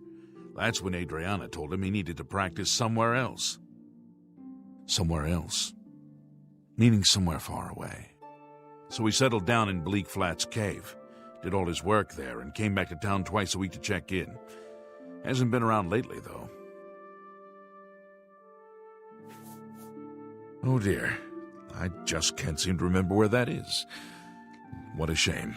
That's when Adriana told him he needed to practice somewhere else. Somewhere else. Meaning somewhere far away. So he settled down in Bleak Flats Cave, did all his work there, and came back to town twice a week to check in. Hasn't been around lately, though. Oh dear, I just can't seem to remember where that is. What a shame.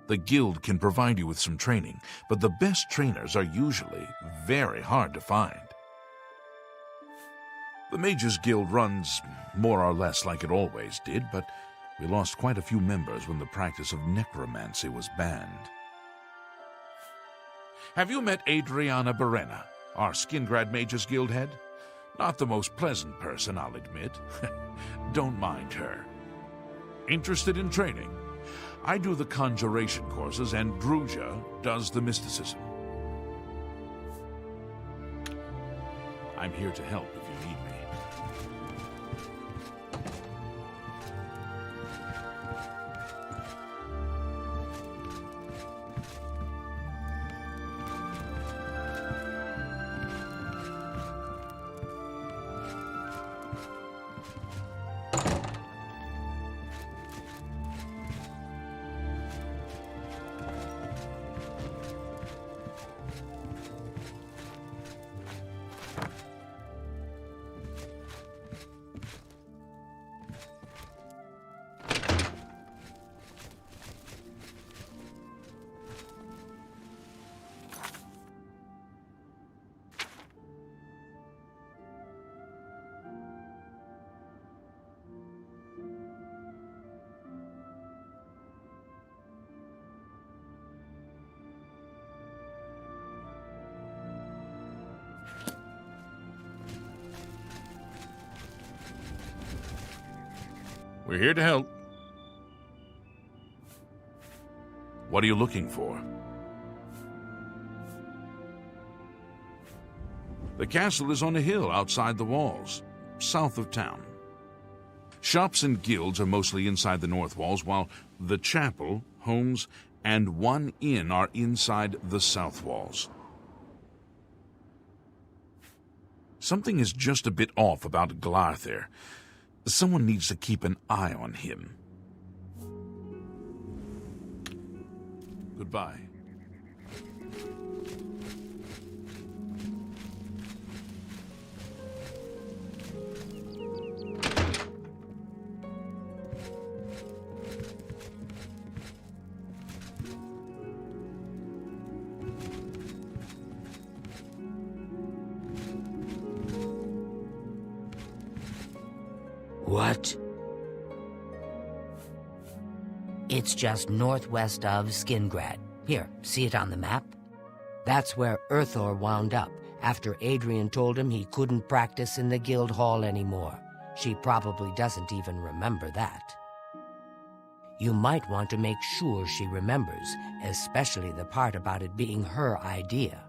The Guild can provide you with some training, but the best trainers are usually very hard to find. The Mages Guild runs more or less like it always did, but we lost quite a few members when the practice of necromancy was banned. Have you met Adriana Berena, our Skingrad Mages Guild head? Not the most pleasant person, I'll admit. Don't mind her. Interested in training? I do the conjuration courses, and Druja does the mysticism. I'm here to help if you need me. We're here to help. What are you looking for? The castle is on a hill outside the walls, south of town. Shops and guilds are mostly inside the north walls, while the chapel, homes, and one inn are inside the south walls. Something is just a bit off about Glarthir. Someone needs to keep an eye on him. Goodbye. What? It's just northwest of Skingrad. Here, see it on the map? That's where Retour wound up, after Adrian told him he couldn't practice in the guild hall anymore. She probably doesn't even remember that. You might want to make sure she remembers, especially the part about it being her idea.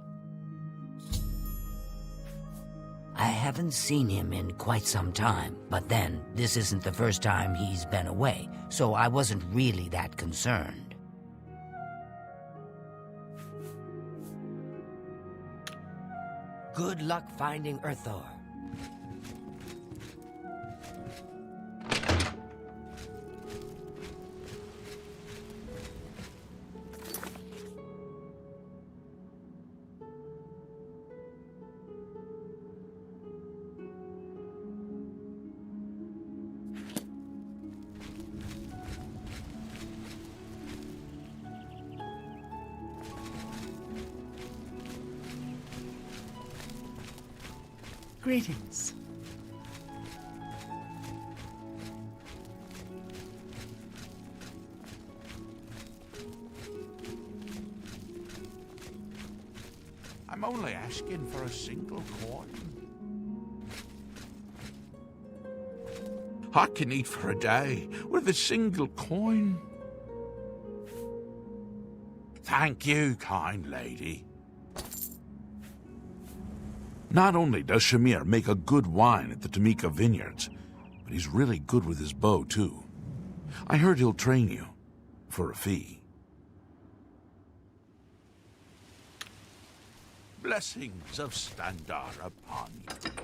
I haven't seen him in quite some time, but then, this isn't the first time he's been away, so I wasn't really that concerned. Good luck finding Retour. Greetings. I'm only asking for a single coin. I can eat for a day with a single coin. Thank you, kind lady. Not only does Shamir make a good wine at the Tamika Vineyards, but he's really good with his bow, too. I heard he'll train you for a fee. Blessings of Standar upon you.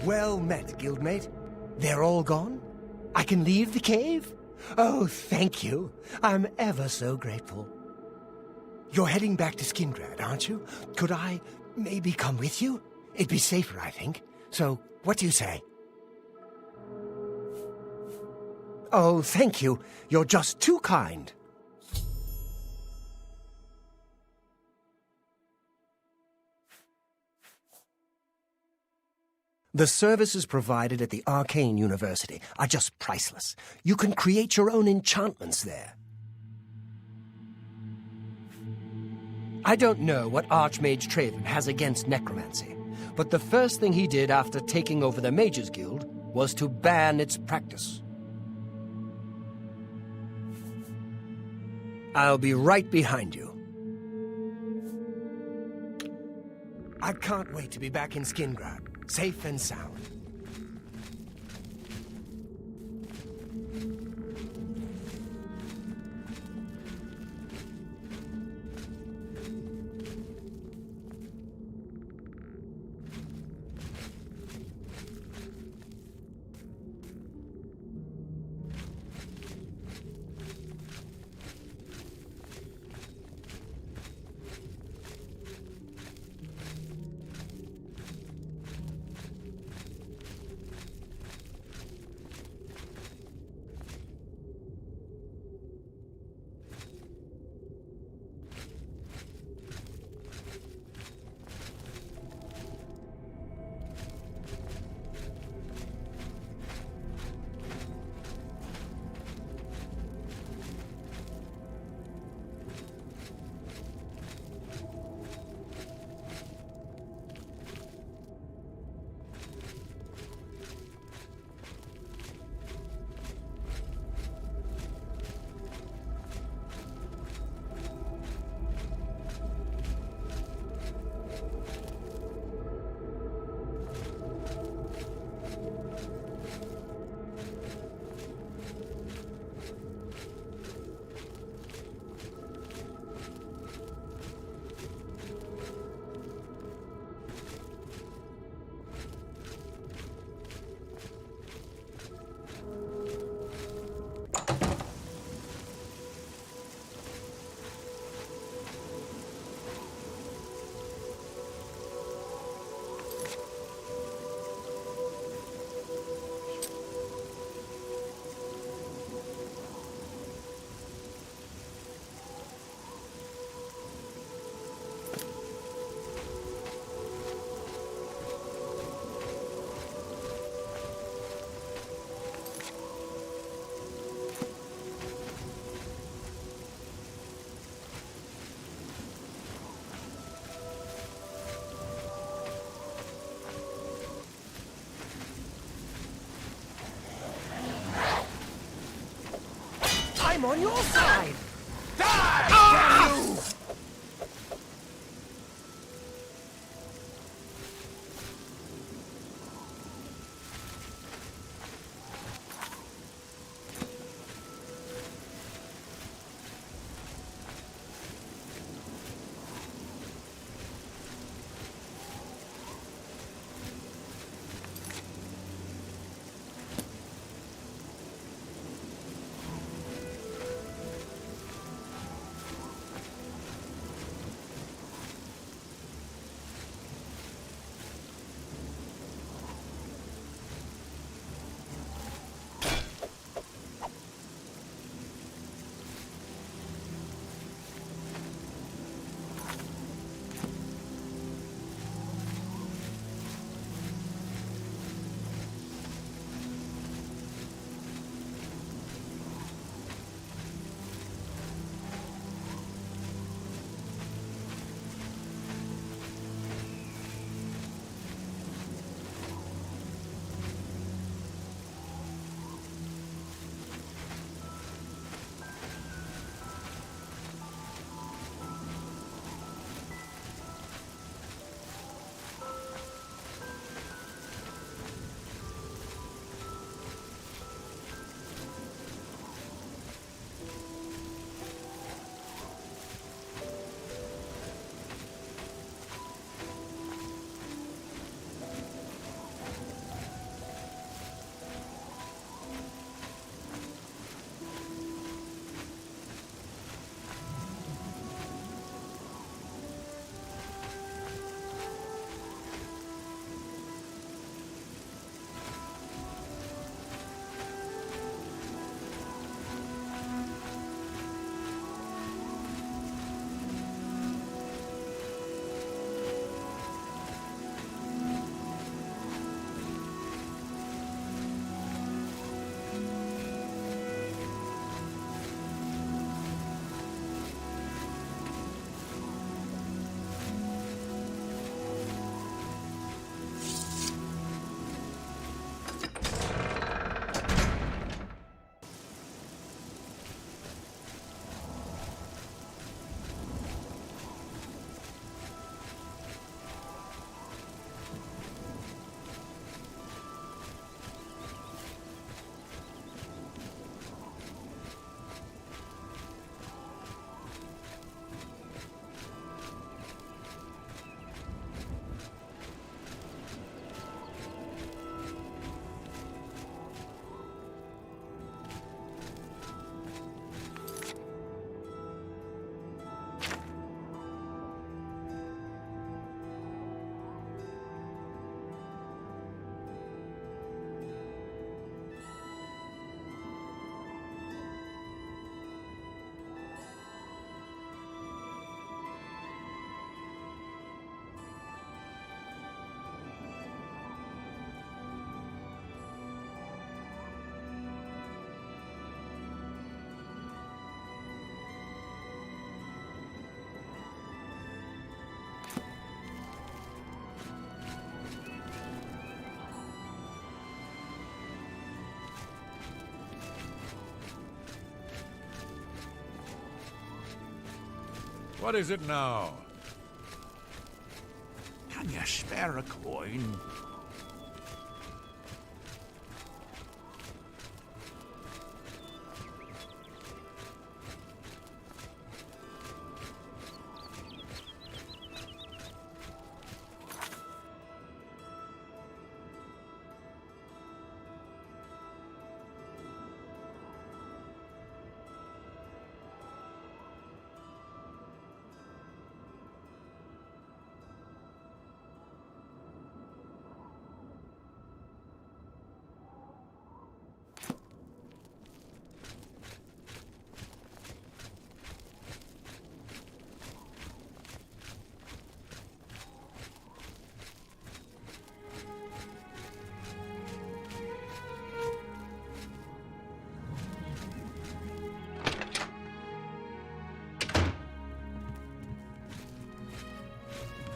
Well met, guildmate. They're all gone? I can leave the cave? Oh, thank you. I'm ever so grateful. You're heading back to Skingrad, aren't you? Could I maybe come with you? It'd be safer, I think. So, what do you say? Oh, thank you. You're just too kind. The services provided at the Arcane University are just priceless. You can create your own enchantments there. I don't know what Archmage Traven has against necromancy, but the first thing he did after taking over the Mages Guild was to ban its practice. I'll be right behind you. I can't wait to be back in Skingrad, safe and sound. I'm on your side! Die! Damn you! What is it now? Can you spare a coin?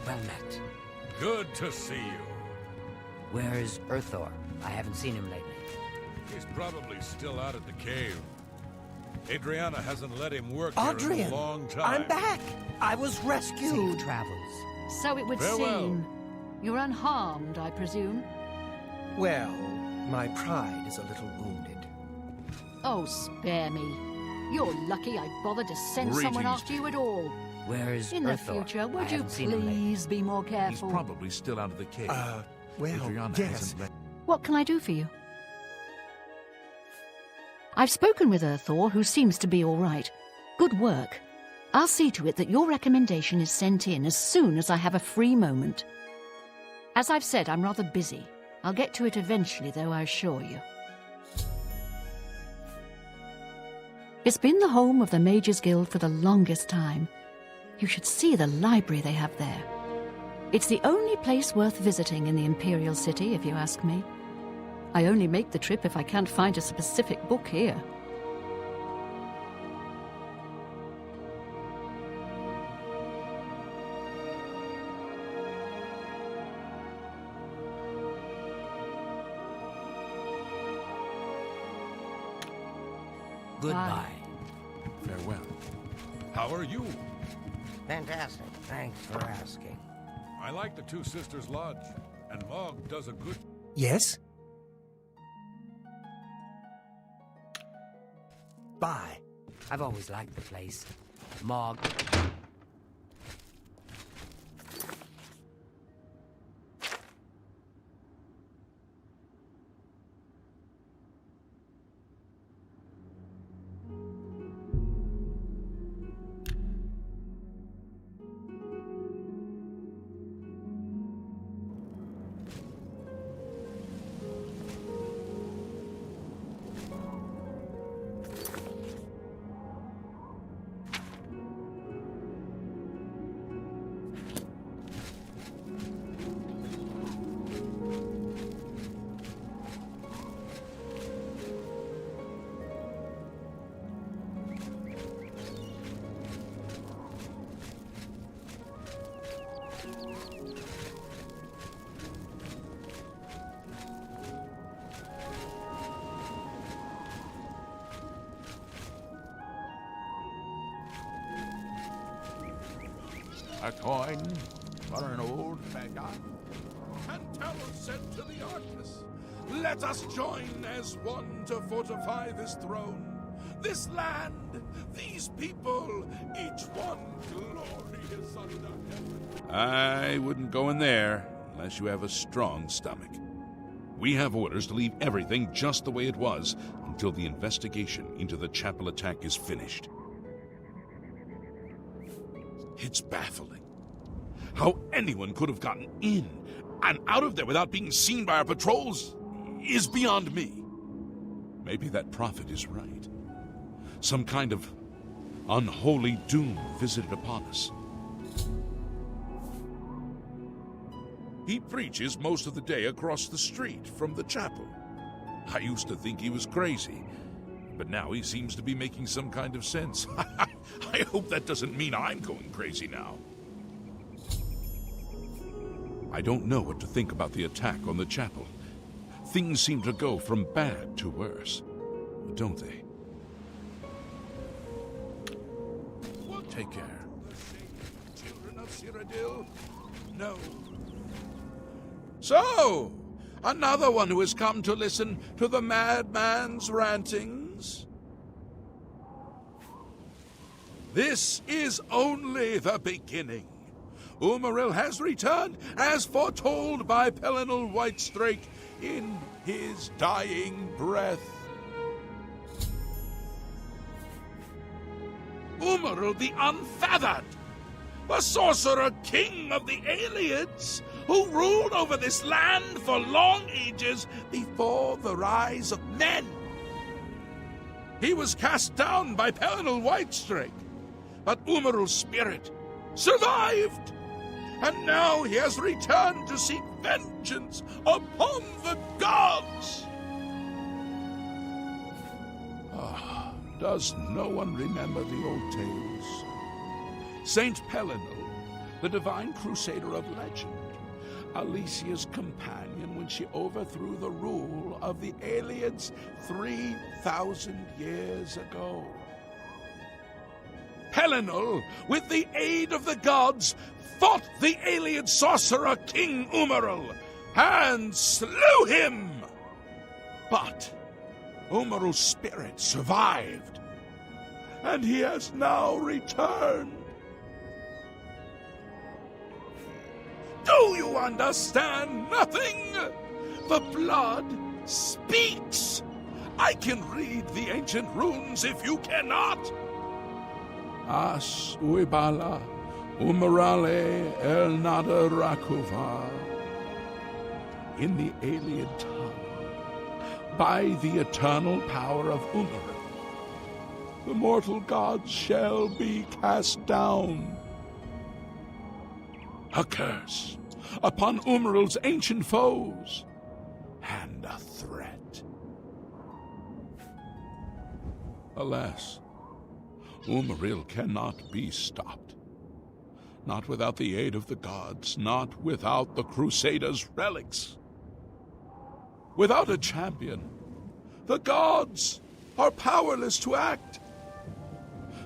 Well met. Good to see you. Where's Retour? I haven't seen him lately. He's probably still out at the cave. Adriana hasn't let him work here in Adrian, a long time. I'm back. I was rescued. Safe travels. So it would Farewell. seem. You're unharmed, I presume? Well, my pride is a little wounded. Oh, spare me. You're lucky I bothered to send someone Greetings. after you at all. Where's In the Retour? future, I would you haven't seen him lately. please be more He's careful? probably still out of the cave. Well, Adriana yes. hasn't let... What can I do for you? I've spoken with Retour, who seems to be all right. Good work. I'll see to it that your recommendation is sent in as soon as I have a free moment. As I've said, I'm rather busy. I'll get to it eventually, though, I assure you. It's been the home of the Mages Guild for the longest time. You should see the library they have there. It's the only place worth visiting in the Imperial City, if you ask me. I only make the trip if I can't find a specific book here. Goodbye. Farewell. How are you? Fantastic. Thanks for asking. I like the Two Sisters Lodge, and Mog does a good... Yes? Bye. I've always liked the place. Mog. A coin for an old beggar. And Talos said to the Arctus, "Let us join as one to fortify this throne, this land, these people, each one glorious under heaven." I wouldn't go in there unless you have a strong stomach. We have orders to leave everything just the way it was until the investigation into the chapel attack is finished. It's baffling. How anyone could have gotten in and out of there without being seen by our patrols is beyond me. Maybe that prophet is right. Some kind of unholy doom visited upon us. He preaches most of the day across the street from the chapel. I used to think he was crazy, but now he seems to be making some kind of sense. I hope that doesn't mean I'm going crazy now. I don't know what to think about the attack on the chapel. Things seem to go from bad to worse, don't they? Take care. Cyrodiil? No. So, another one who has come to listen to the madman's rantings? This is only the beginning. Umaril has returned, as foretold by Pelinal Whitestrake in his dying breath. Umaril the Unfeathered, the sorcerer king of the Aelids, who ruled over this land for long ages before the rise of men. He was cast down by Pelinal Whitestrake, but Umaril's spirit survived, and now he has returned to seek vengeance upon the gods. Does no one remember the old tales? Saint Pelinal, the divine crusader of legend, Alicia's companion when she overthrew the rule of the Aelids 3,000 years ago. Pelinal, with the aid of the gods, fought the Aelid sorcerer King Umaril and slew him. But Umaril's spirit survived, and he has now returned. Do you understand nothing? The blood speaks. I can read the ancient runes if you cannot. As uibala umarale el nada rakuva. In the Aeliad tongue, by the eternal power of Umaril, the mortal gods shall be cast down. A curse upon Umaril's ancient foes, and a threat. Alas, Umaril cannot be stopped. Not without the aid of the gods, not without the Crusaders' relics. Without a champion, the gods are powerless to act.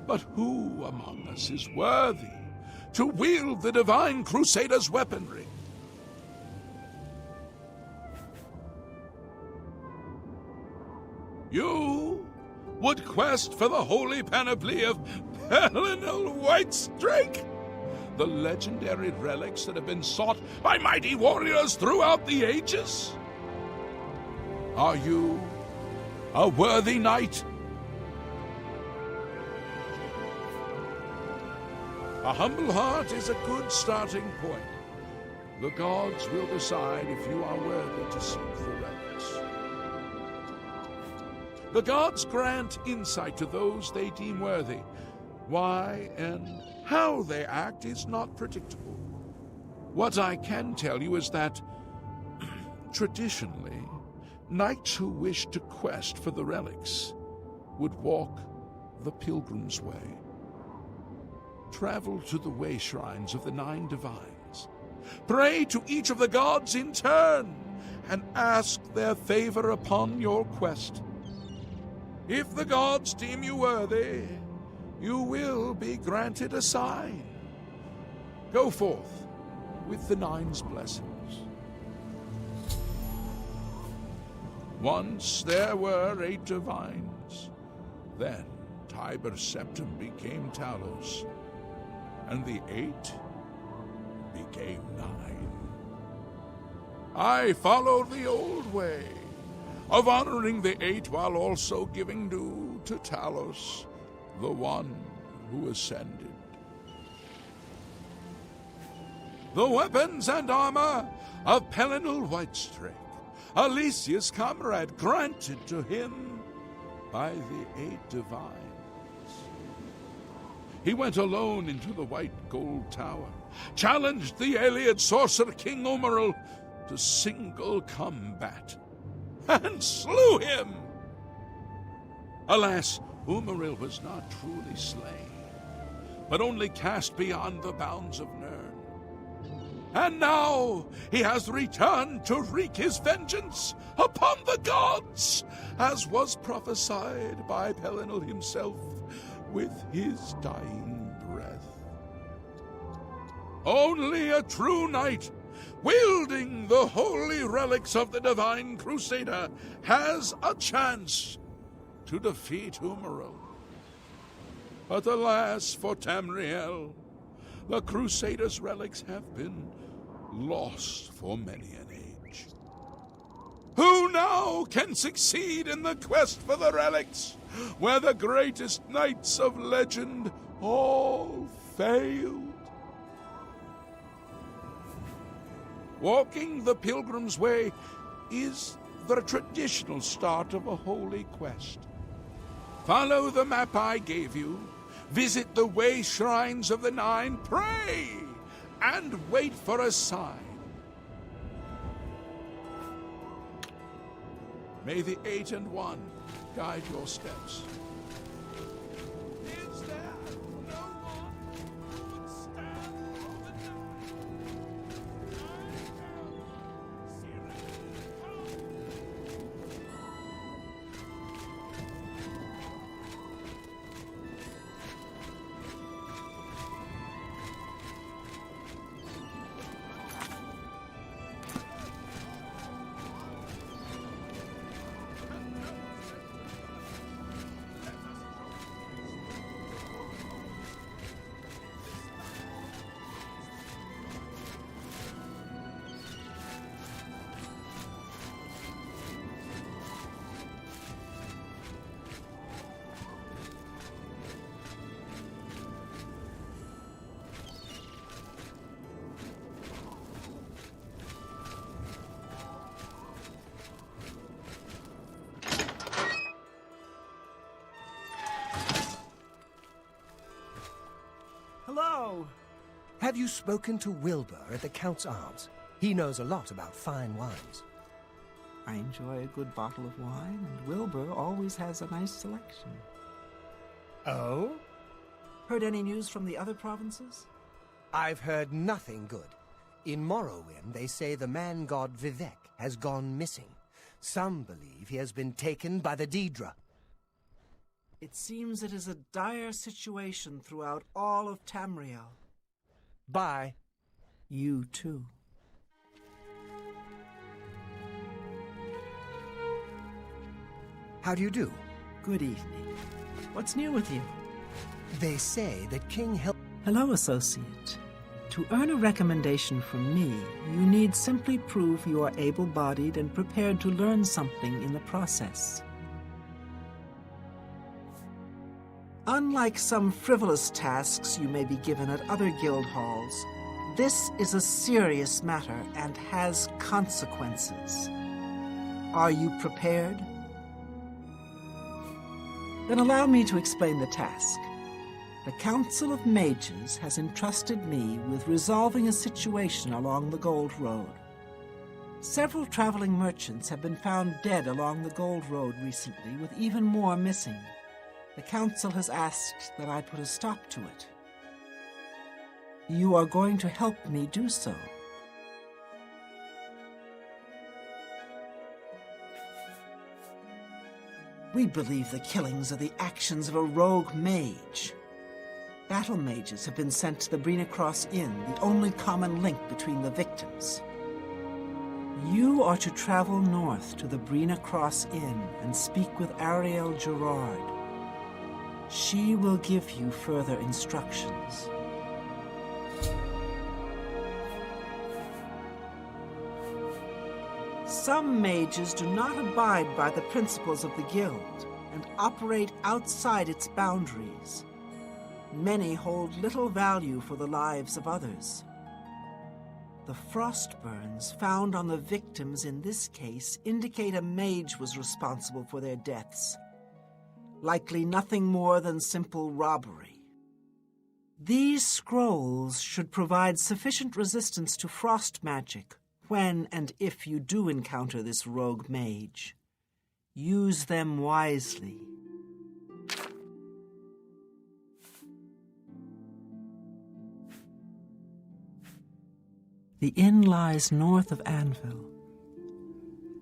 But who among us is worthy to wield the divine Crusader's weaponry? You would quest for the holy panoply of Pelinal Whitestrake, the legendary relics that have been sought by mighty warriors throughout the ages? Are you a worthy knight? A humble heart is a good starting point. The gods will decide if you are worthy to seek the relics. The gods grant insight to those they deem worthy. Why and how they act is not predictable. What I can tell you is that, traditionally, knights who wished to quest for the relics would walk the pilgrim's way. Travel to the way shrines of the 9 divines. Pray to each of the gods in turn, and ask their favor upon your quest. If the gods deem you worthy, you will be granted a sign. Go forth with the 9's blessings. Once there were 8 divines. Then Tiber Septim became Talos, and the 8 became 9. I followed the old way of honoring the 8 while also giving due to Talos, the one who ascended. The weapons and armor of Pelinal Whitestrake, Alicia's comrade, granted to him by the 8 divines. He went alone into the white gold tower, challenged the Aeliad sorcerer King Umaril to single combat, and slew him. Alas, Umaril was not truly slain, but only cast beyond the bounds of Nirn. And now he has returned to wreak his vengeance upon the gods, as was prophesied by Pelinal himself with his dying breath. Only a true knight, wielding the holy relics of the Divine Crusader, has a chance to defeat Umaril. But alas for Tamriel, the Crusader's relics have been lost for many an age. Who now can succeed in the quest for the relics, where the greatest knights of legend all failed? Walking the Pilgrim's Way is the traditional start of a holy quest. Follow the map I gave you, visit the way shrines of the Nine, pray, and wait for a sign. May the 8 and 1 guide your steps. Is there no one who would stand for the Hello! Have you spoken to Wilbur at the Count's Arms? He knows a lot about fine wines. I enjoy a good bottle of wine, and Wilbur always has a nice selection. Oh? Heard any news from the other provinces? I've heard nothing good. In Morrowind, they say the man-god Vivek has gone missing. Some believe he has been taken by the Daedra. It seems it is a dire situation throughout all of Tamriel. Bye. You too. How do you do? Good evening. What's new with you? They say that King Hello, associate. To earn a recommendation from me, you need simply prove you are able-bodied and prepared to learn something in the process. Unlike some frivolous tasks you may be given at other guild halls, this is a serious matter and has consequences. Are you prepared? Then allow me to explain the task. The Council of Mages has entrusted me with resolving a situation along the Gold Road. Several traveling merchants have been found dead along the Gold Road recently, with even more missing. The Council has asked that I put a stop to it. You are going to help me do so. We believe the killings are the actions of a rogue mage. Battle mages have been sent to the Brina Cross Inn, the only common link between the victims. You are to travel north to the Brina Cross Inn and speak with Ariel Gerard. She will give you further instructions. Some mages do not abide by the principles of the Guild and operate outside its boundaries. Many hold little value for the lives of others. The frost burns found on the victims in this case indicate a mage was responsible for their deaths. Likely nothing more than simple robbery. These scrolls should provide sufficient resistance to frost magic when and if you do encounter this rogue mage. Use them wisely. The inn lies north of Anvil.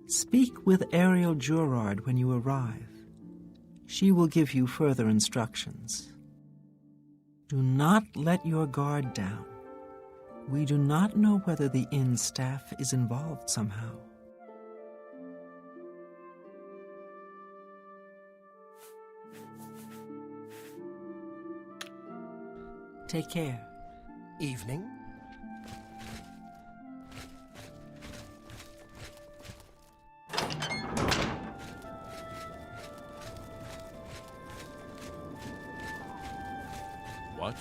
Speak with Ariel Gerard when you arrive. She will give you further instructions. Do not let your guard down. We do not know whether the inn staff is involved somehow. Take care. Evening. What?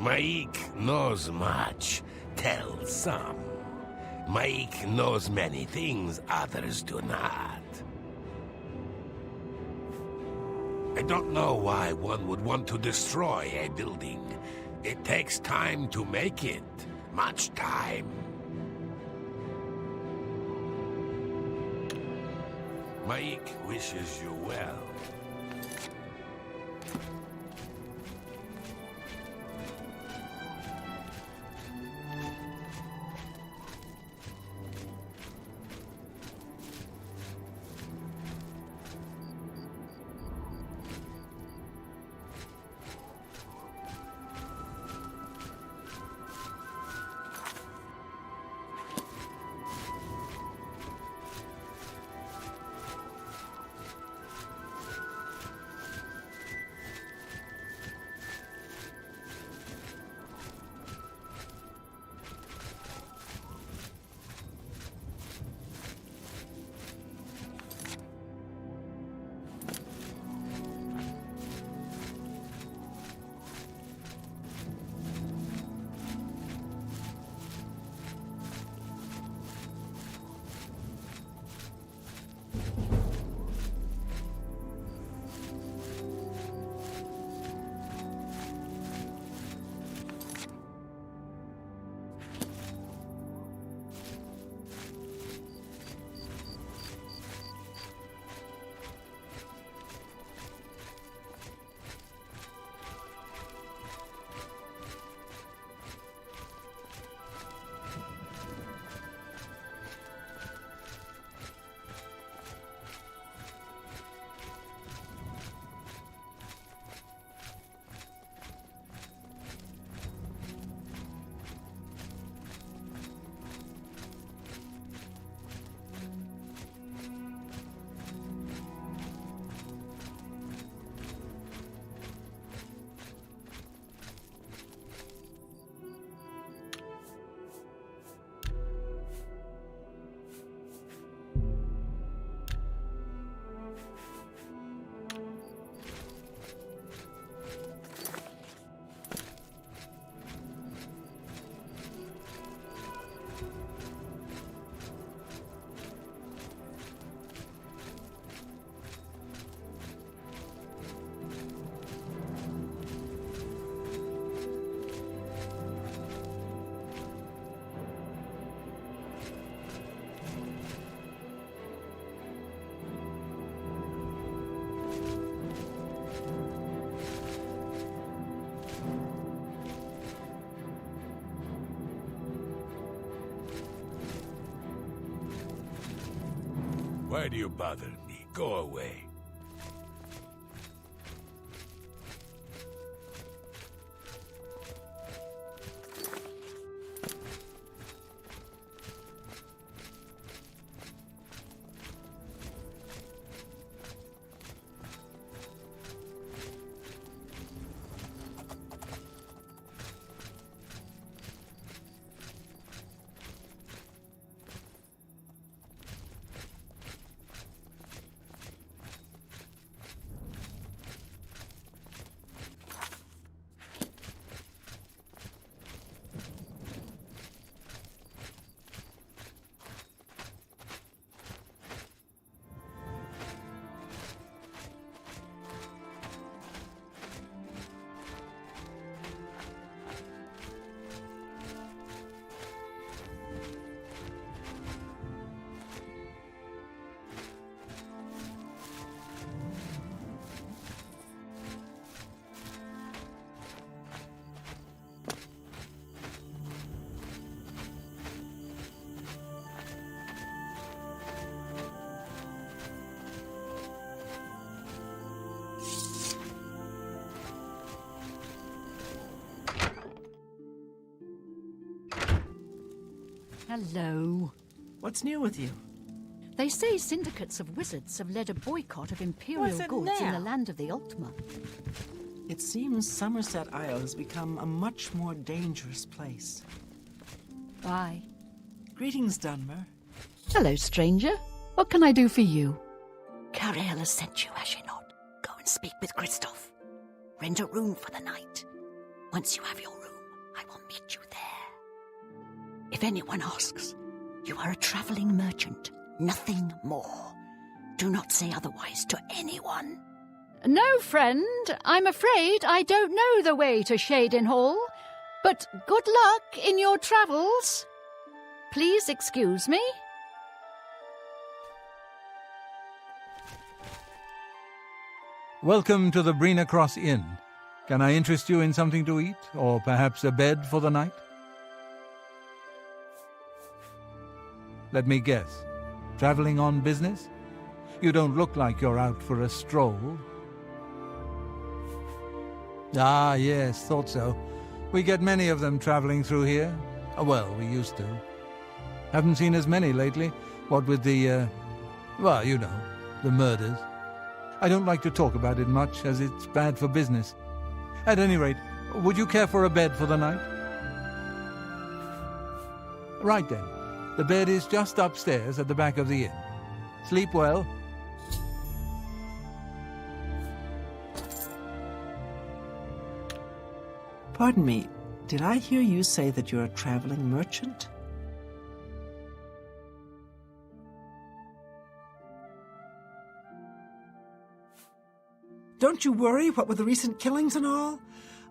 Maik knows much, tells some. Maik knows many things others do not. I don't know why one would want to destroy a building. It takes time to make it. Much time. Maik wishes you well. Why do you bother me? Go away. Hello. What's new with you? They say syndicates of wizards have led a boycott of imperial What's it goods in now? the land of the Ultima. It seems Somerset Isle has become a much more dangerous place. Why? Greetings, Dunmer. Hello, stranger. What can I do for you? Cariel has sent you, has she not? Go and speak with Christoph. Rent a room for the night. Once you have your room, I will meet you there. If anyone asks, you are a traveling merchant, nothing more. Do not say otherwise to anyone. No, friend. I'm afraid I don't know the way to Shaden Hall. But good luck in your travels. Please excuse me. Welcome to the Brina Cross Inn. Can I interest you in something to eat, or perhaps a bed for the night? Let me guess. Traveling on business? You don't look like you're out for a stroll. Ah, yes, thought so. We get many of them traveling through here. Well, we used to. Haven't seen as many lately. What with the, well, you know, the murders. I don't like to talk about it much, as it's bad for business. At any rate, would you care for a bed for the night? Right then. The bed is just upstairs at the back of the inn. Sleep well. Pardon me, did I hear you say that you're a traveling merchant? Don't you worry, what with the recent killings and all?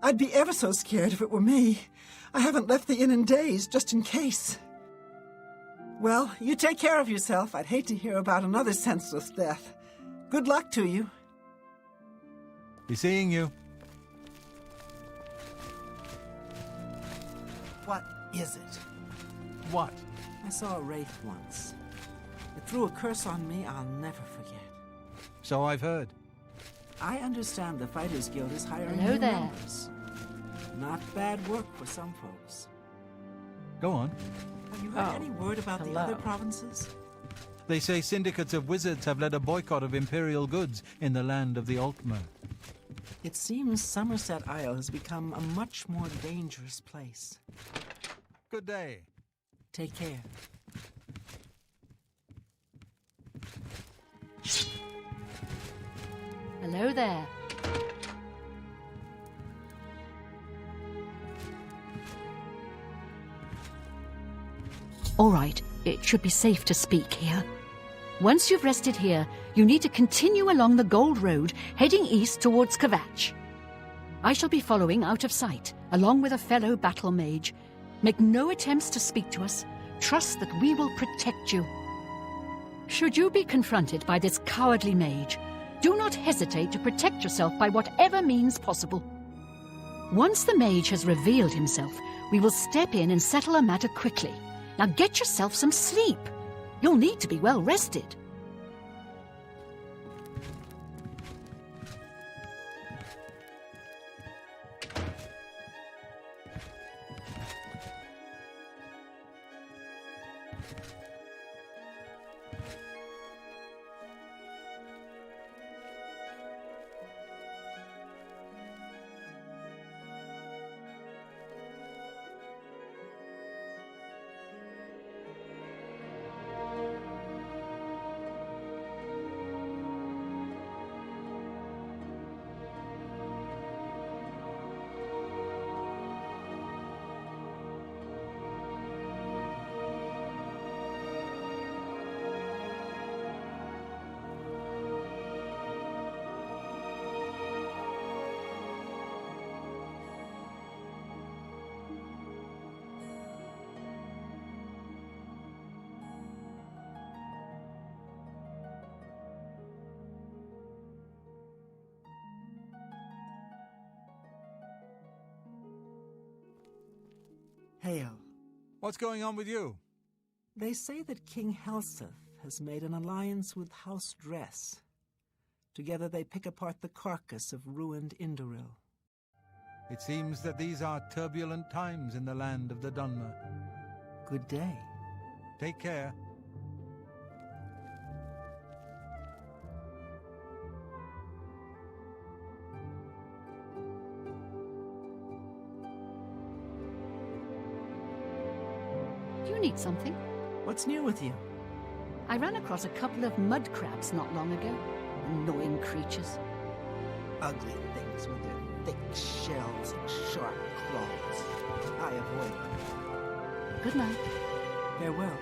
I'd be ever so scared if it were me. I haven't left the inn in days, just in case. Well, you take care of yourself. I'd hate to hear about another senseless death. Good luck to you. Be seeing you. What is it? What? I saw a wraith once. It threw a curse on me I'll never forget. So I've heard. I understand the Fighters Guild is hiring Hello new there. members. Not bad work for some folks. Go on. Have you heard any word about the other provinces? They say syndicates of wizards have led a boycott of imperial goods in the land of the Ultima. It seems Somerset Isle has become a much more dangerous place. Good day. Take care. Hello there. All right, it should be safe to speak here. Once you've rested here, you need to continue along the Gold Road, heading east towards Kvatch. I shall be following out of sight, along with a fellow battle mage. Make no attempts to speak to us. Trust that we will protect you. Should you be confronted by this cowardly mage, do not hesitate to protect yourself by whatever means possible. Once the mage has revealed himself, we will step in and settle a matter quickly. Now get yourself some sleep. You'll need to be well rested. Hail. What's going on with you? They say that King Helseth has made an alliance with House Dress. Together they pick apart the carcass of ruined Indoril. It seems that these are turbulent times in the land of the Dunmer. Good day. Take care. Do you need something? What's new with you? I ran across a couple of mud crabs not long ago. Annoying creatures. Ugly things with their thick shells and sharp claws. I avoid them. Good night. Farewell.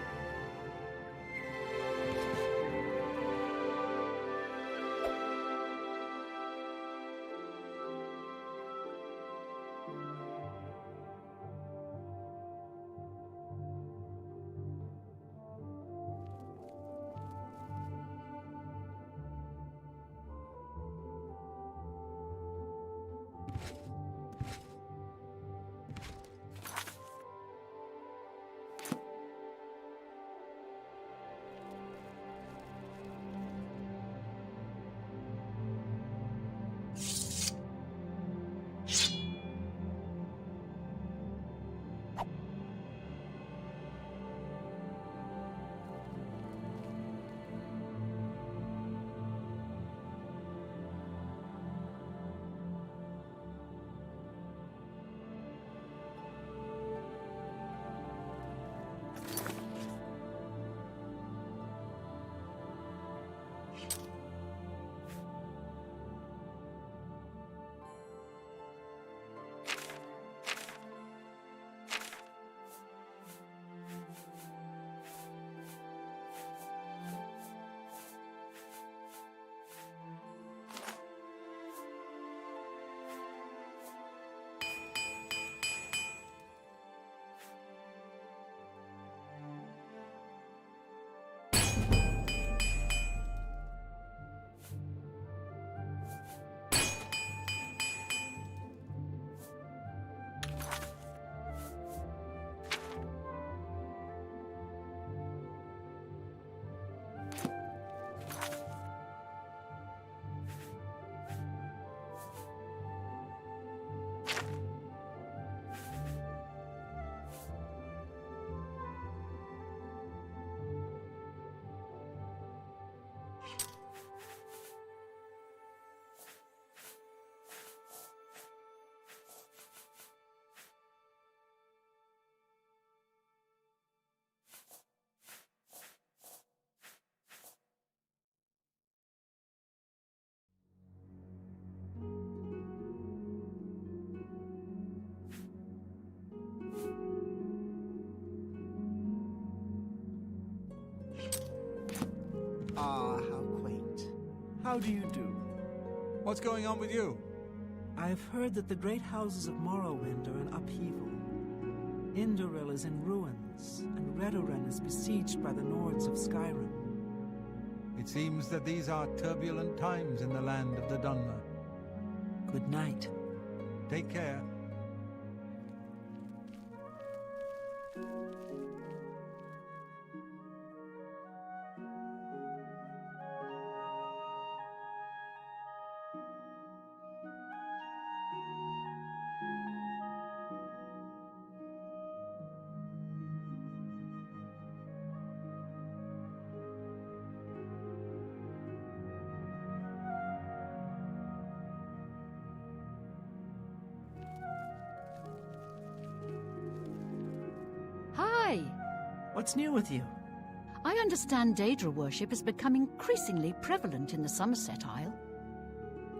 Ah, how quaint. How do you do? What's going on with you? I've heard that the great houses of Morrowind are in upheaval. Indoril is in ruins, and Retour is besieged by the Nords of Skyrim. It seems that these are turbulent times in the land of the Dunmer. Good night. Take care. Hi! What's new with you? I understand Daedra worship has become increasingly prevalent in the Somerset Isle.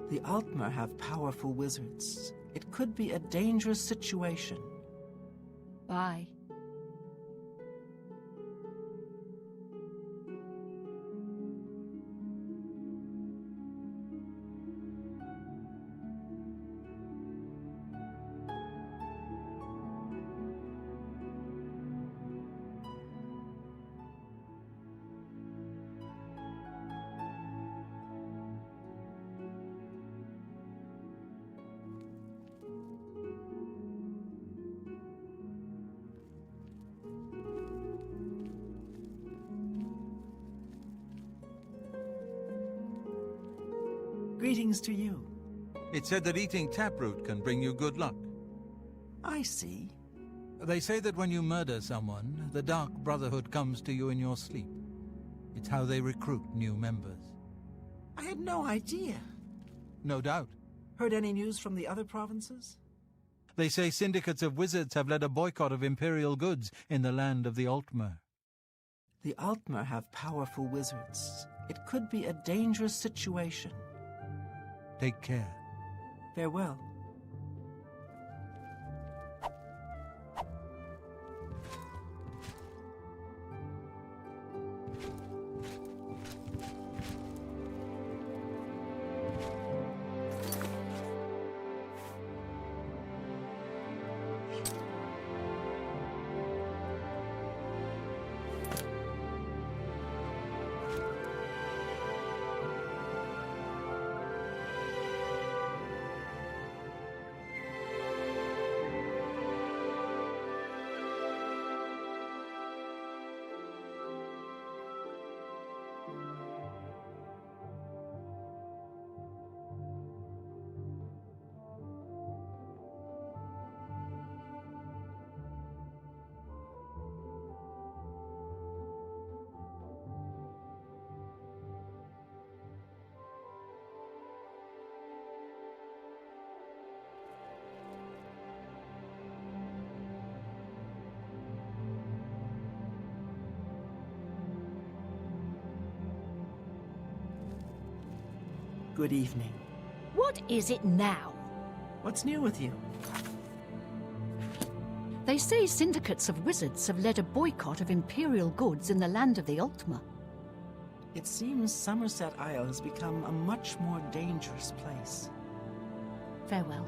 The Altmer have powerful wizards. It could be a dangerous situation. Bye. Greetings to you. It said that eating taproot can bring you good luck. I see. They say that when you murder someone, the Dark Brotherhood comes to you in your sleep. It's how they recruit new members. I had no idea. No doubt. Heard any news from the other provinces? They say syndicates of wizards have led a boycott of Imperial goods in the land of the Altmer. The Altmer have powerful wizards. It could be a dangerous situation. Take care. Farewell. Good evening. What is it now? What's new with you? They say syndicates of wizards have led a boycott of Imperial goods in the land of the Altmer. It seems Somerset Isle has become a much more dangerous place. Farewell.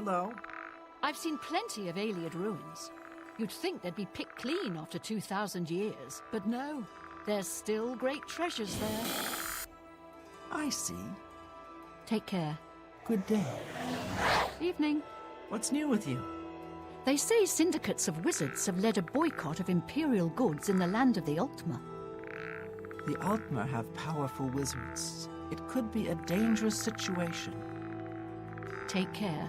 Hello? I've seen plenty of Ayleid ruins. You'd think they'd be picked clean after 2,000 years, but no. There's still great treasures there. I see. Take care. Good day. Evening. What's new with you? They say syndicates of wizards have led a boycott of Imperial goods in the land of the Altmer. The Altmer have powerful wizards. It could be a dangerous situation. Take care.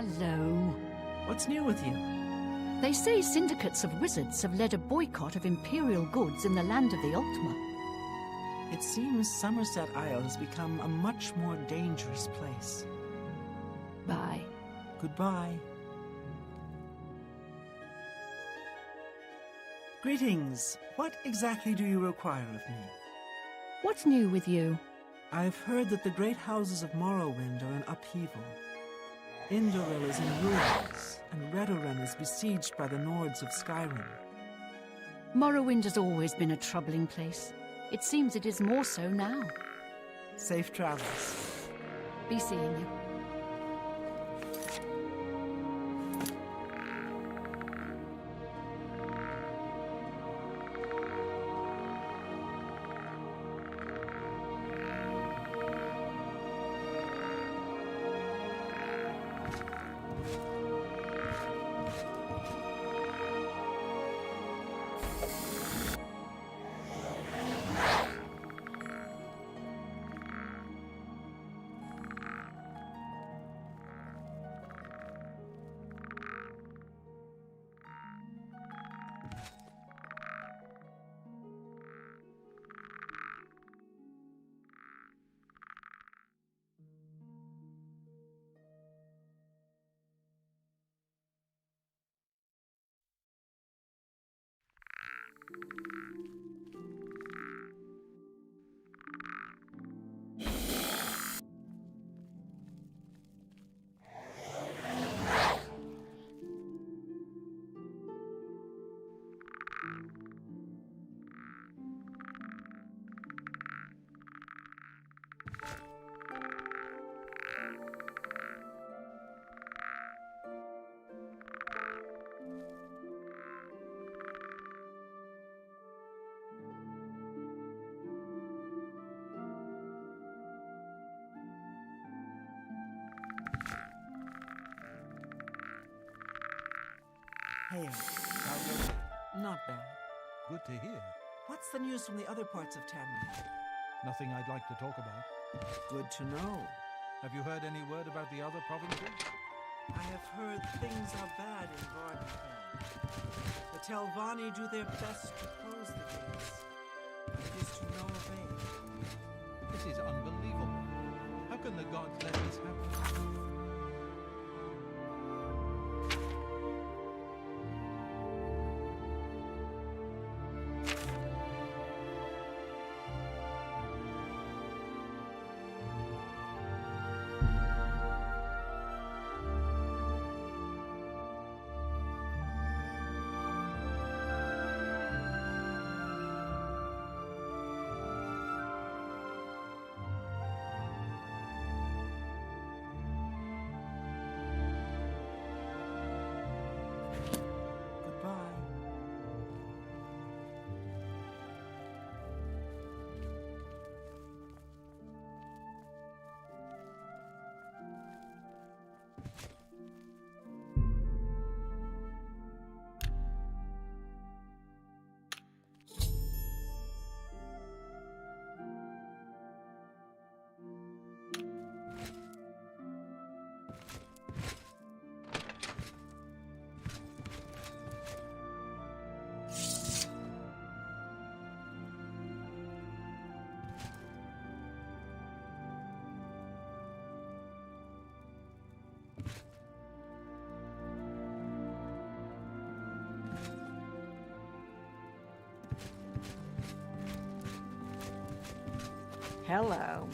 Hello. What's new with you? They say syndicates of wizards have led a boycott of imperial goods in the land of the Ultima. It seems Somerset Isle has become a much more dangerous place. Bye. Goodbye. Greetings. What exactly do you require of me? What's new with you? I've heard that the great houses of Morrowind are in upheaval. Indoril is in ruins, and Redoran is besieged by the Nords of Skyrim. Morrowind has always been a troubling place. It seems it is more so now. Safe travels. Be seeing you. Hey, not bad. Good to hear. What's the news from the other parts of Tamriel? Nothing I'd like to talk about. Good to know. Have you heard any word about the other provinces? I have heard things are bad in Vardenfell. The Telvanni do their best to close the gates, but it is to no avail. This is unbelievable. How can the gods let this happen? Hello.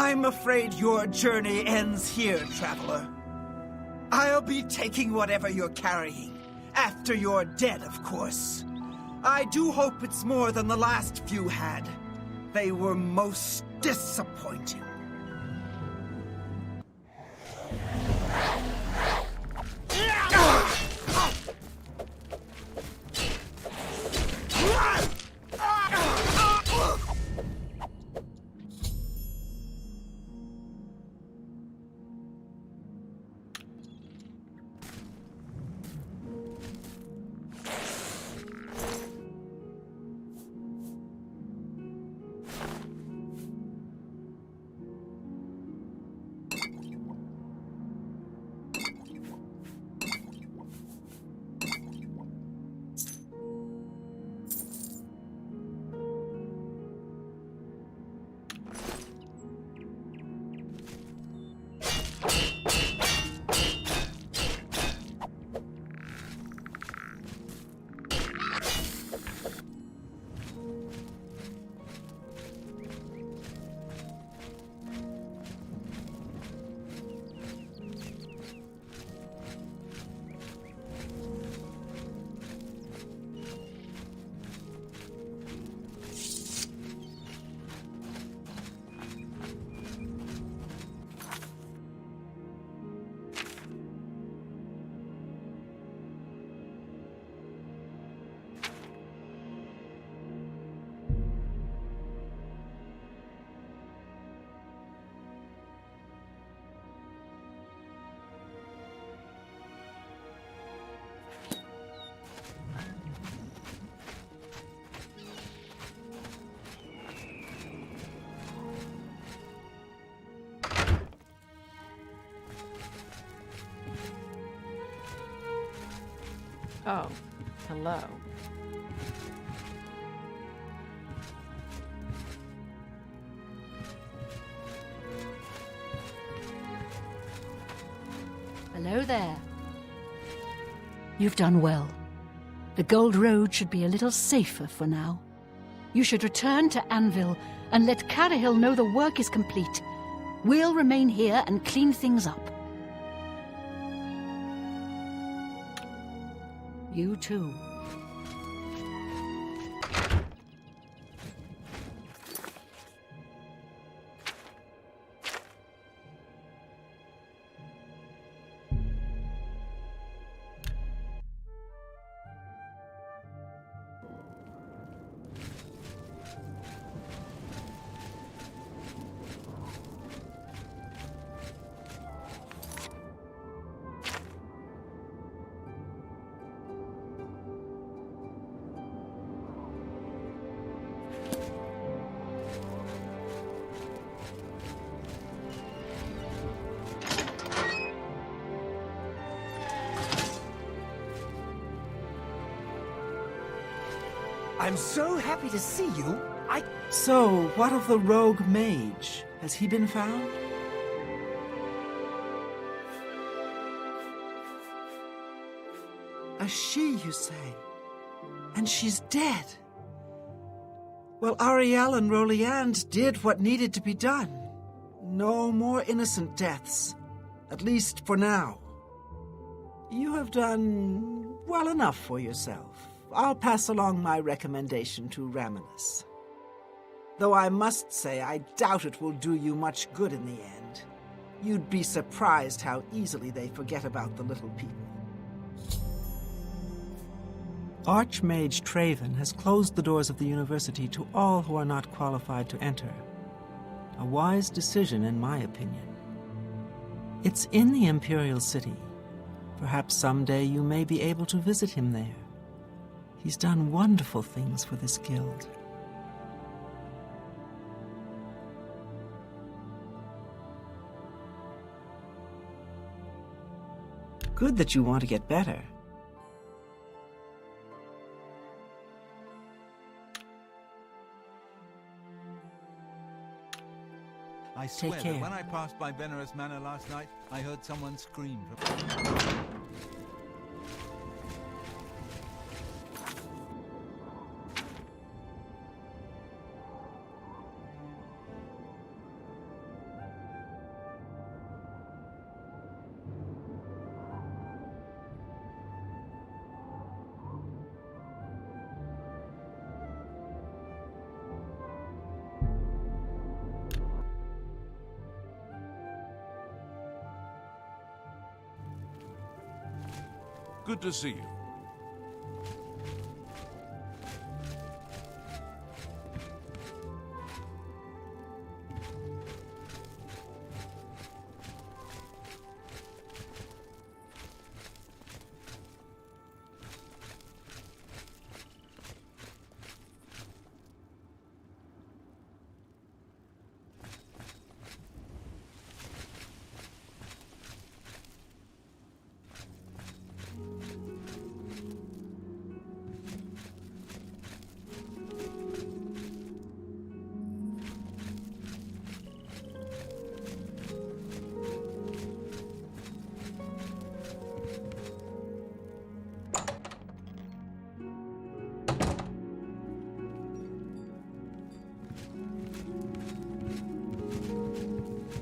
I'm afraid your journey ends here, traveler. I'll be taking whatever you're carrying. After you're dead, of course. I do hope it's more than the last few had. They were most disappointing. Oh, hello. Hello there. You've done well. The Gold Road should be a little safer for now. You should return to Anvil and let Cyrodiil know the work is complete. We'll remain here and clean things up. You too. I'm so happy to see you. So, what of the rogue mage? Has he been found? A she, you say? And she's dead? Well, Ariel and Roliand did what needed to be done. No more innocent deaths. At least for now. You have done well enough for yourself. I'll pass along my recommendation to Ramilus. Though I must say, I doubt it will do you much good in the end. You'd be surprised how easily they forget about the little people. Archmage Traven has closed the doors of the university to all who are not qualified to enter. A wise decision, in my opinion. It's in the Imperial City. Perhaps someday you may be able to visit him there. He's done wonderful things for this guild. Good that you want to get better. I swear Take care. that when I passed by Venerous Manor last night, I heard someone scream. Good to see you.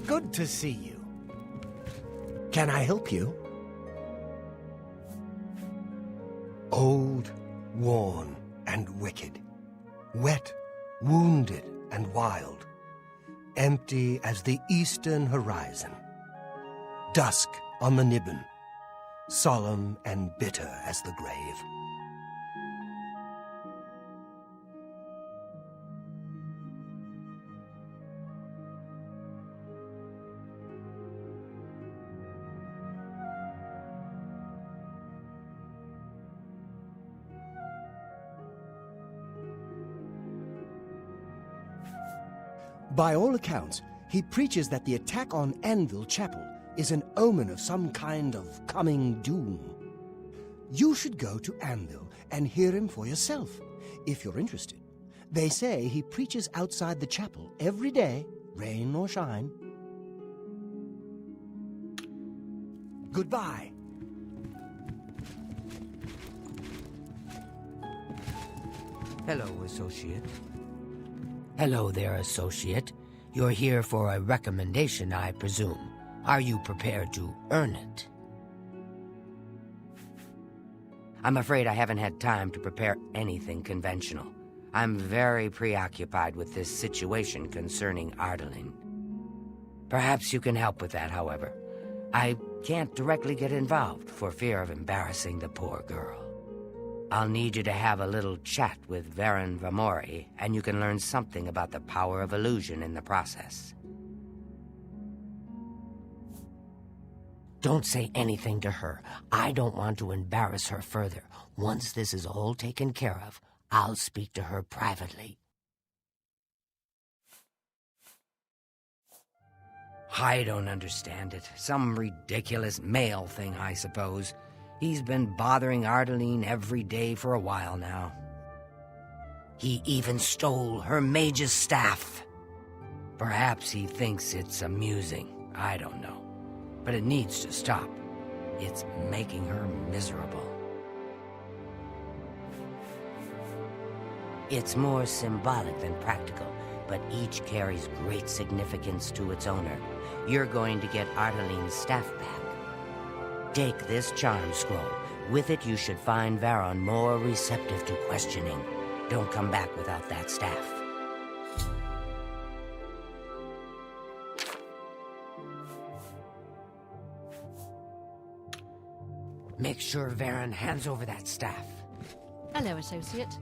Good to see you. Can I help you? Old, worn, and wicked. Wet, wounded, and wild. Empty as the eastern horizon. Dusk on the Nibbin. Solemn and bitter as the grave. By all accounts, he preaches that the attack on Anvil Chapel is an omen of some kind of coming doom. You should go to Anvil and hear him for yourself, if you're interested. They say he preaches outside the chapel every day, rain or shine. Goodbye. Hello, associate. Hello there, associate. You're here for a recommendation, I presume. Are you prepared to earn it? I'm afraid I haven't had time to prepare anything conventional. I'm very preoccupied with this situation concerning Ardaline. Perhaps you can help with that, however. I can't directly get involved for fear of embarrassing the poor girl. I'll need you to have a little chat with Varen Vamori, and you can learn something about the power of illusion in the process. Don't say anything to her. I don't want to embarrass her further. Once this is all taken care of, I'll speak to her privately. I don't understand it. Some ridiculous male thing, I suppose. He's been bothering Ardaline every day for a while now. He even stole her mage's staff. Perhaps he thinks it's amusing. I don't know. But it needs to stop. It's making her miserable. It's more symbolic than practical, but each carries great significance to its owner. You're going to get Ardaline's staff back. Take this charm scroll. With it, you should find Varon more receptive to questioning. Don't come back without that staff. Make sure Varon hands over that staff. Hello, associate.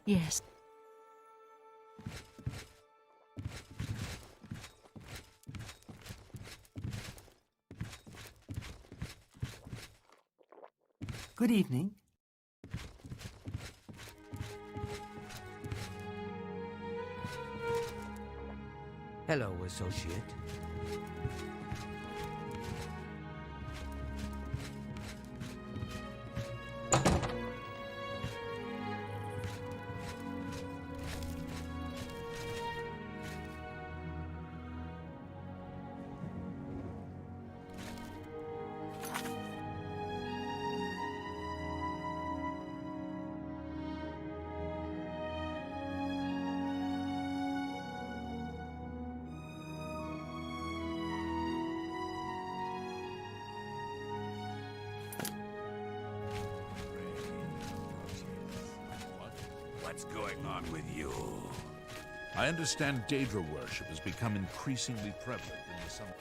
Yes. Good evening. Hello, associate. What's going on with you? I understand Daedra worship has become increasingly prevalent in the summer.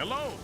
Hello?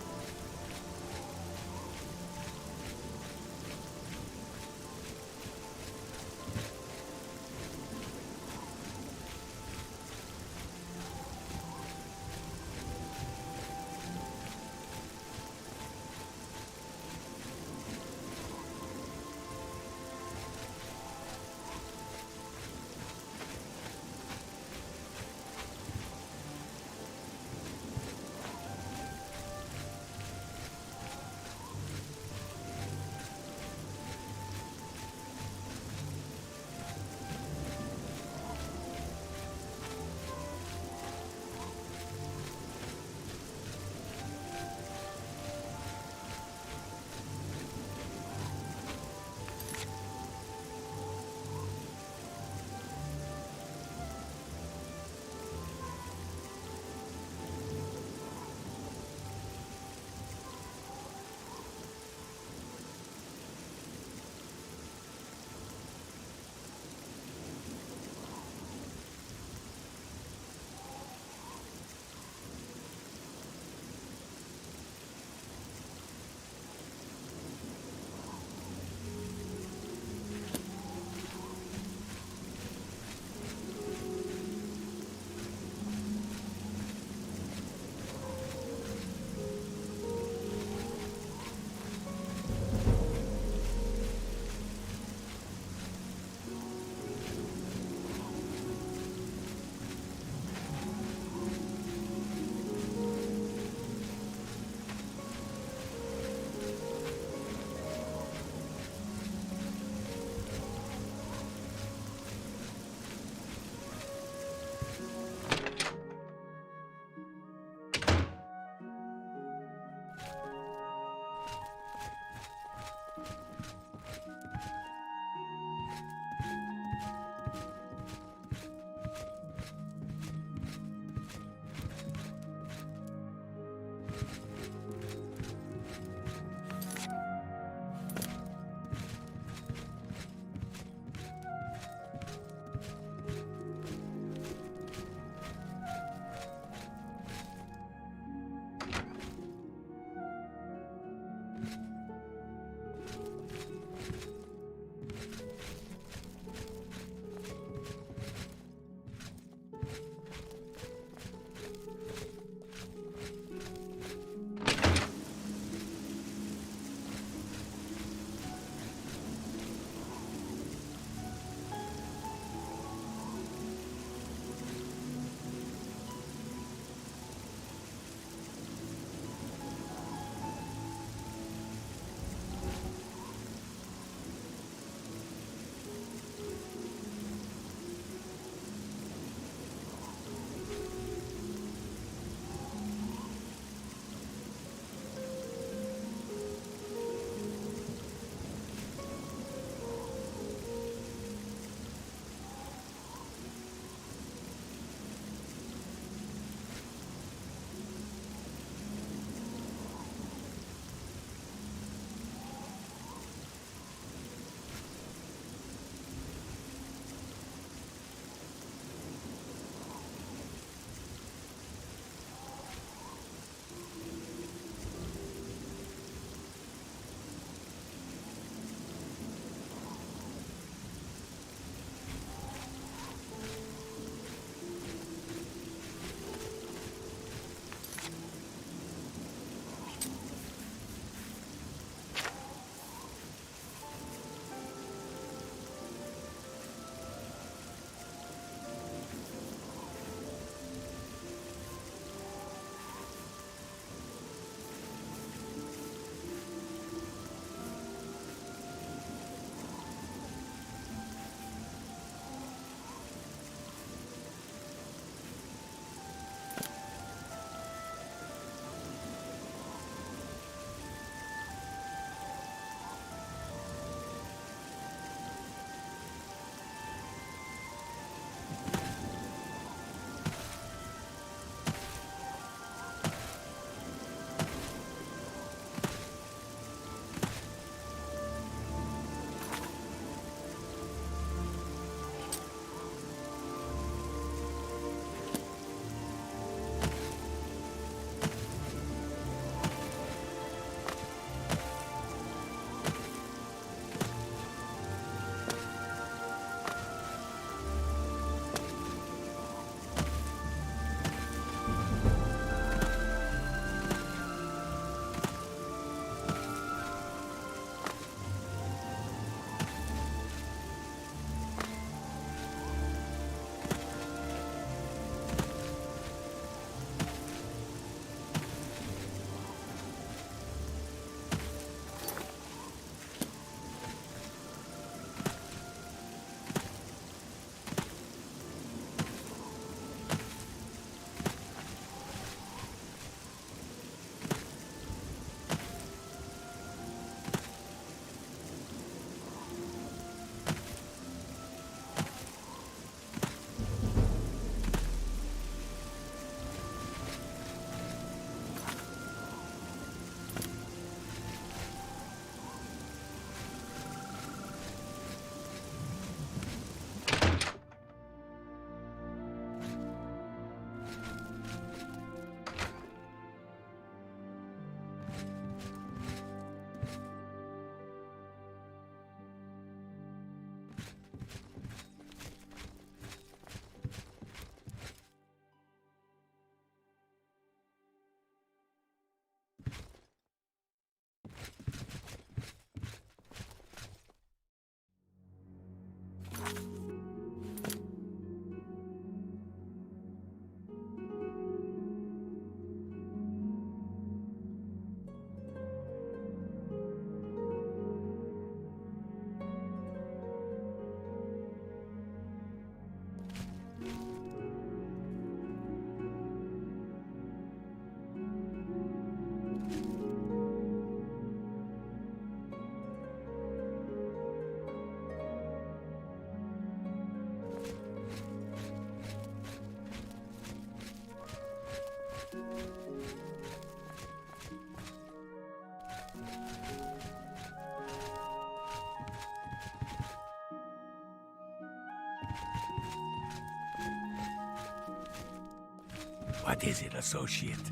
What is it, associate?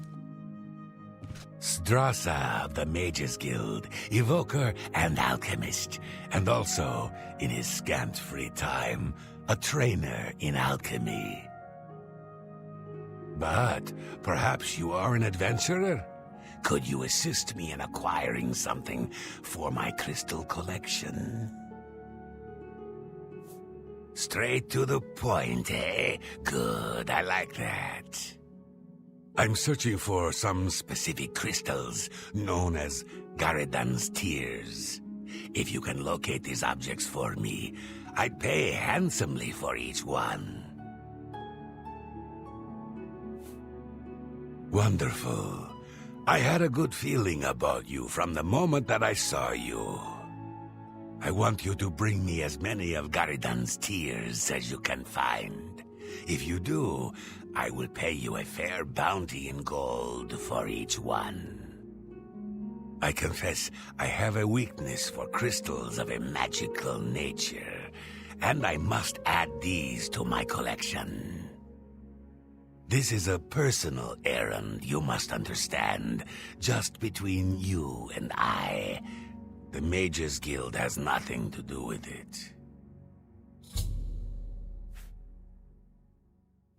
Strassa of the Mages Guild, evoker and alchemist, and also, in his scant free time, a trainer in alchemy. But perhaps you are an adventurer? Could you assist me in acquiring something for my crystal collection? Straight to the point, eh? Good, I like that. I'm searching for some specific crystals known as Garadan's Tears. If you can locate these objects for me, I'd pay handsomely for each one. Wonderful. I had a good feeling about you from the moment that I saw you. I want you to bring me as many of Garadan's Tears as you can find. If you do, I will pay you a fair bounty in gold for each one. I confess I have a weakness for crystals of a magical nature, and I must add these to my collection. This is a personal errand, you must understand, just between you and I. The Mages Guild has nothing to do with it.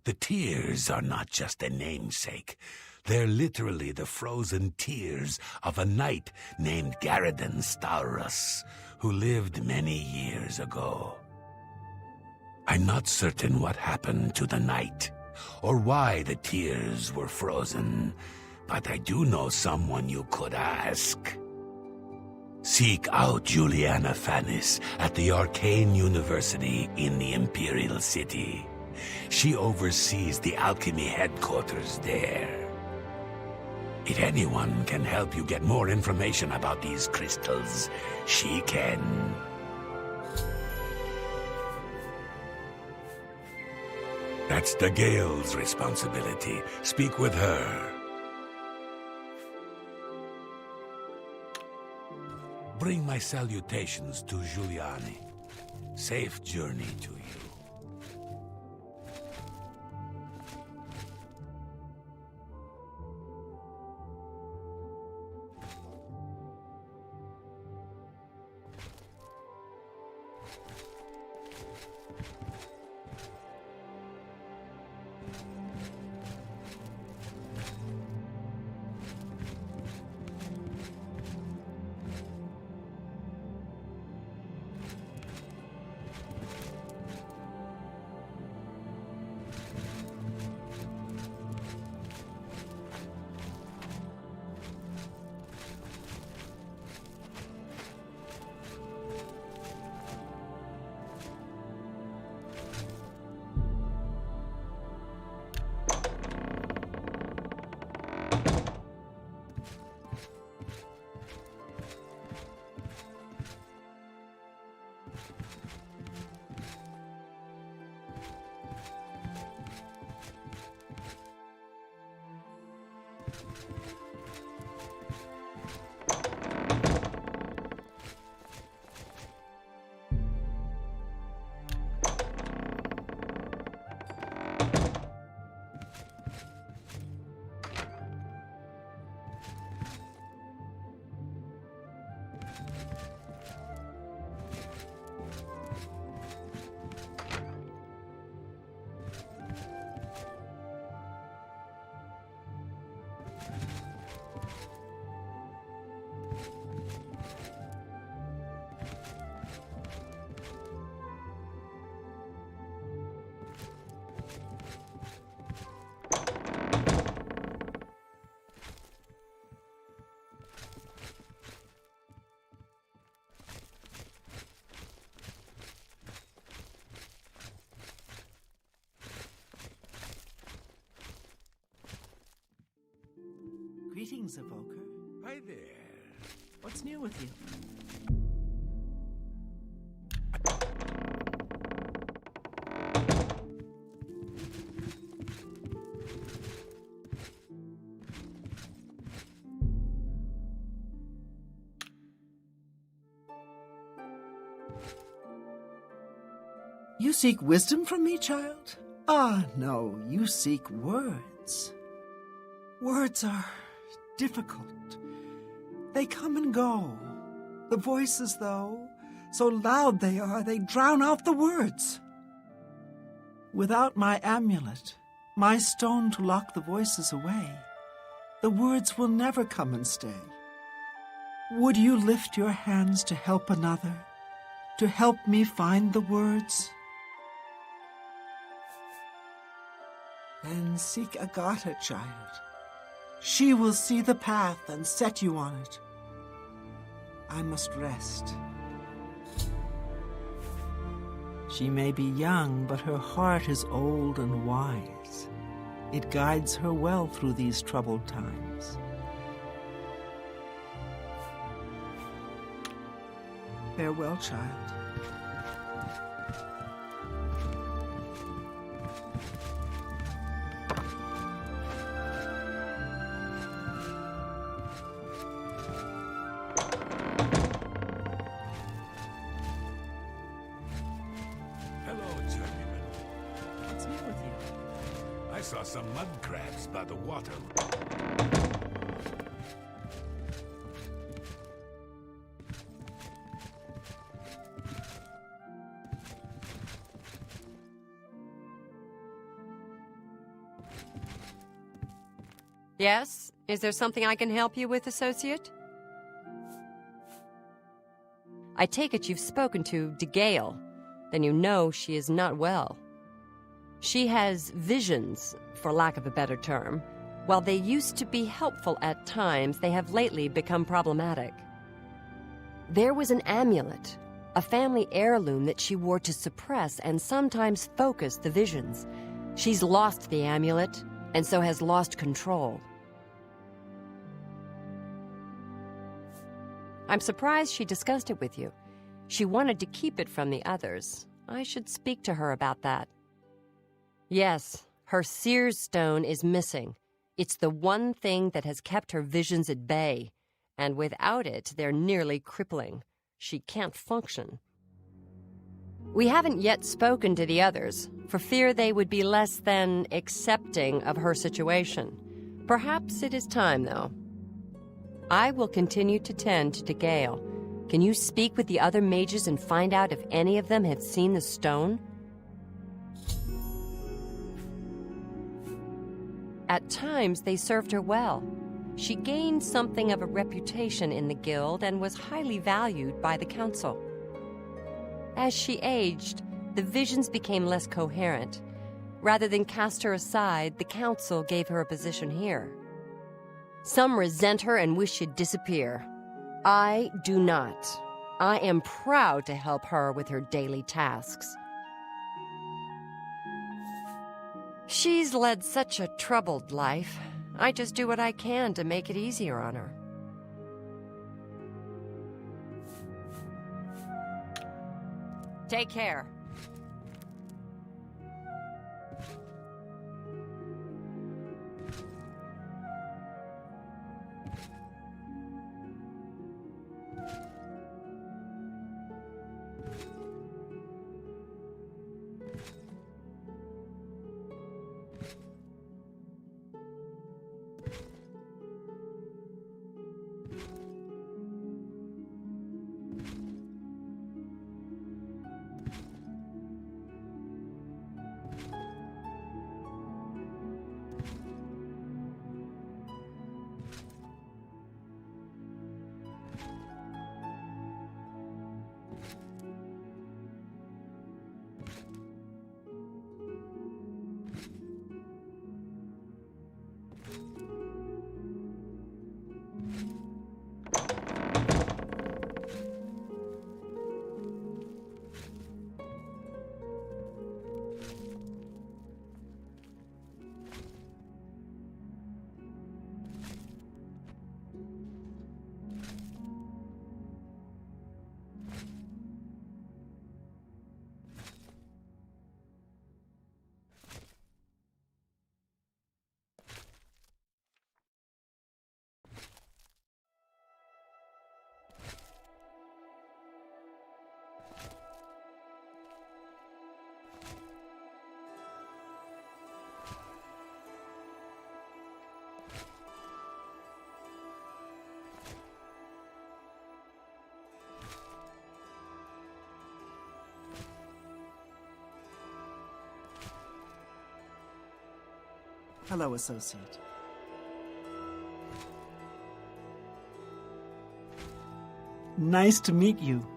The tears are not just a namesake. They're literally the frozen tears of a knight named Garadan Staurus, who lived many years ago. I'm not certain what happened to the knight, or why the tears were frozen, but I do know someone you could ask. Seek out Juliana Fanis at the Arcane University in the Imperial City. She oversees the alchemy headquarters there. If anyone can help you get more information about these crystals, she can. That's the Gale's responsibility. Speak with her. Bring my salutations to Giuliani. Safe journey to you. Greetings, Evoker. Hi there. What's new with you? You seek wisdom from me, child? Ah, no, you seek words. Words are difficult. They come and go. The voices, though, so loud they are, they drown out the words. Without my amulet, my stone to lock the voices away, the words will never come and stay. Would you lift your hands to help another, to help me find the words? Then seek Agata, child. She will see the path and set you on it. I must rest. She may be young, but her heart is old and wise. It guides her well through these troubled times. Farewell, child. I saw some mud crabs by the water. Yes? Is there something I can help you with, associate? I take it you've spoken to DeGale. Then you know she is not well. She has visions, for lack of a better term. While they used to be helpful at times, they have lately become problematic. There was an amulet, a family heirloom that she wore to suppress and sometimes focus the visions. She's lost the amulet, and so has lost control. I'm surprised she discussed it with you. She wanted to keep it from the others. I should speak to her about that. Yes, her Seer's Stone is missing. It's the one thing that has kept her visions at bay, and without it, they're nearly crippling. She can't function. We haven't yet spoken to the others, for fear they would be less than accepting of her situation. Perhaps it is time, though. I will continue to tend to DeGale. Can you speak with the other mages and find out if any of them have seen the stone? At times, they served her well. She gained something of a reputation in the Guild and was highly valued by the Council. As she aged, the visions became less coherent. Rather than cast her aside, the Council gave her a position here. Some resent her and wish she'd disappear. I do not. I am proud to help her with her daily tasks. She's led such a troubled life. I just do what I can to make it easier on her. Take care. Hello, associate. Nice to meet you.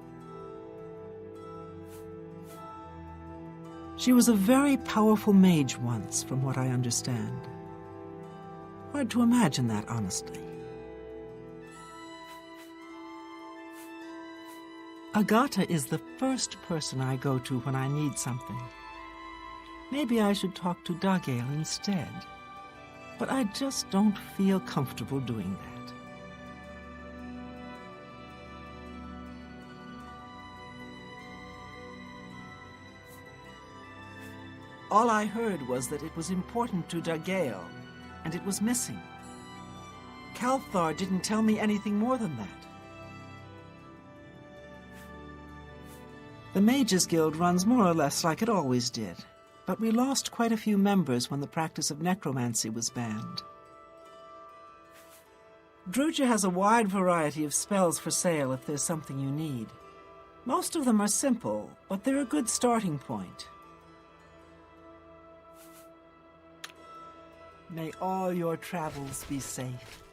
She was a very powerful mage once, from what I understand. Hard to imagine that, honestly. Agata is the first person I go to when I need something. Maybe I should talk to Dagale instead. But I just don't feel comfortable doing that. All I heard was that it was important to Dagale, and it was missing. Kalthar didn't tell me anything more than that. The Mages Guild runs more or less like it always did, but we lost quite a few members when the practice of necromancy was banned. Druja has a wide variety of spells for sale if there's something you need. Most of them are simple, but they're a good starting point. May all your travels be safe.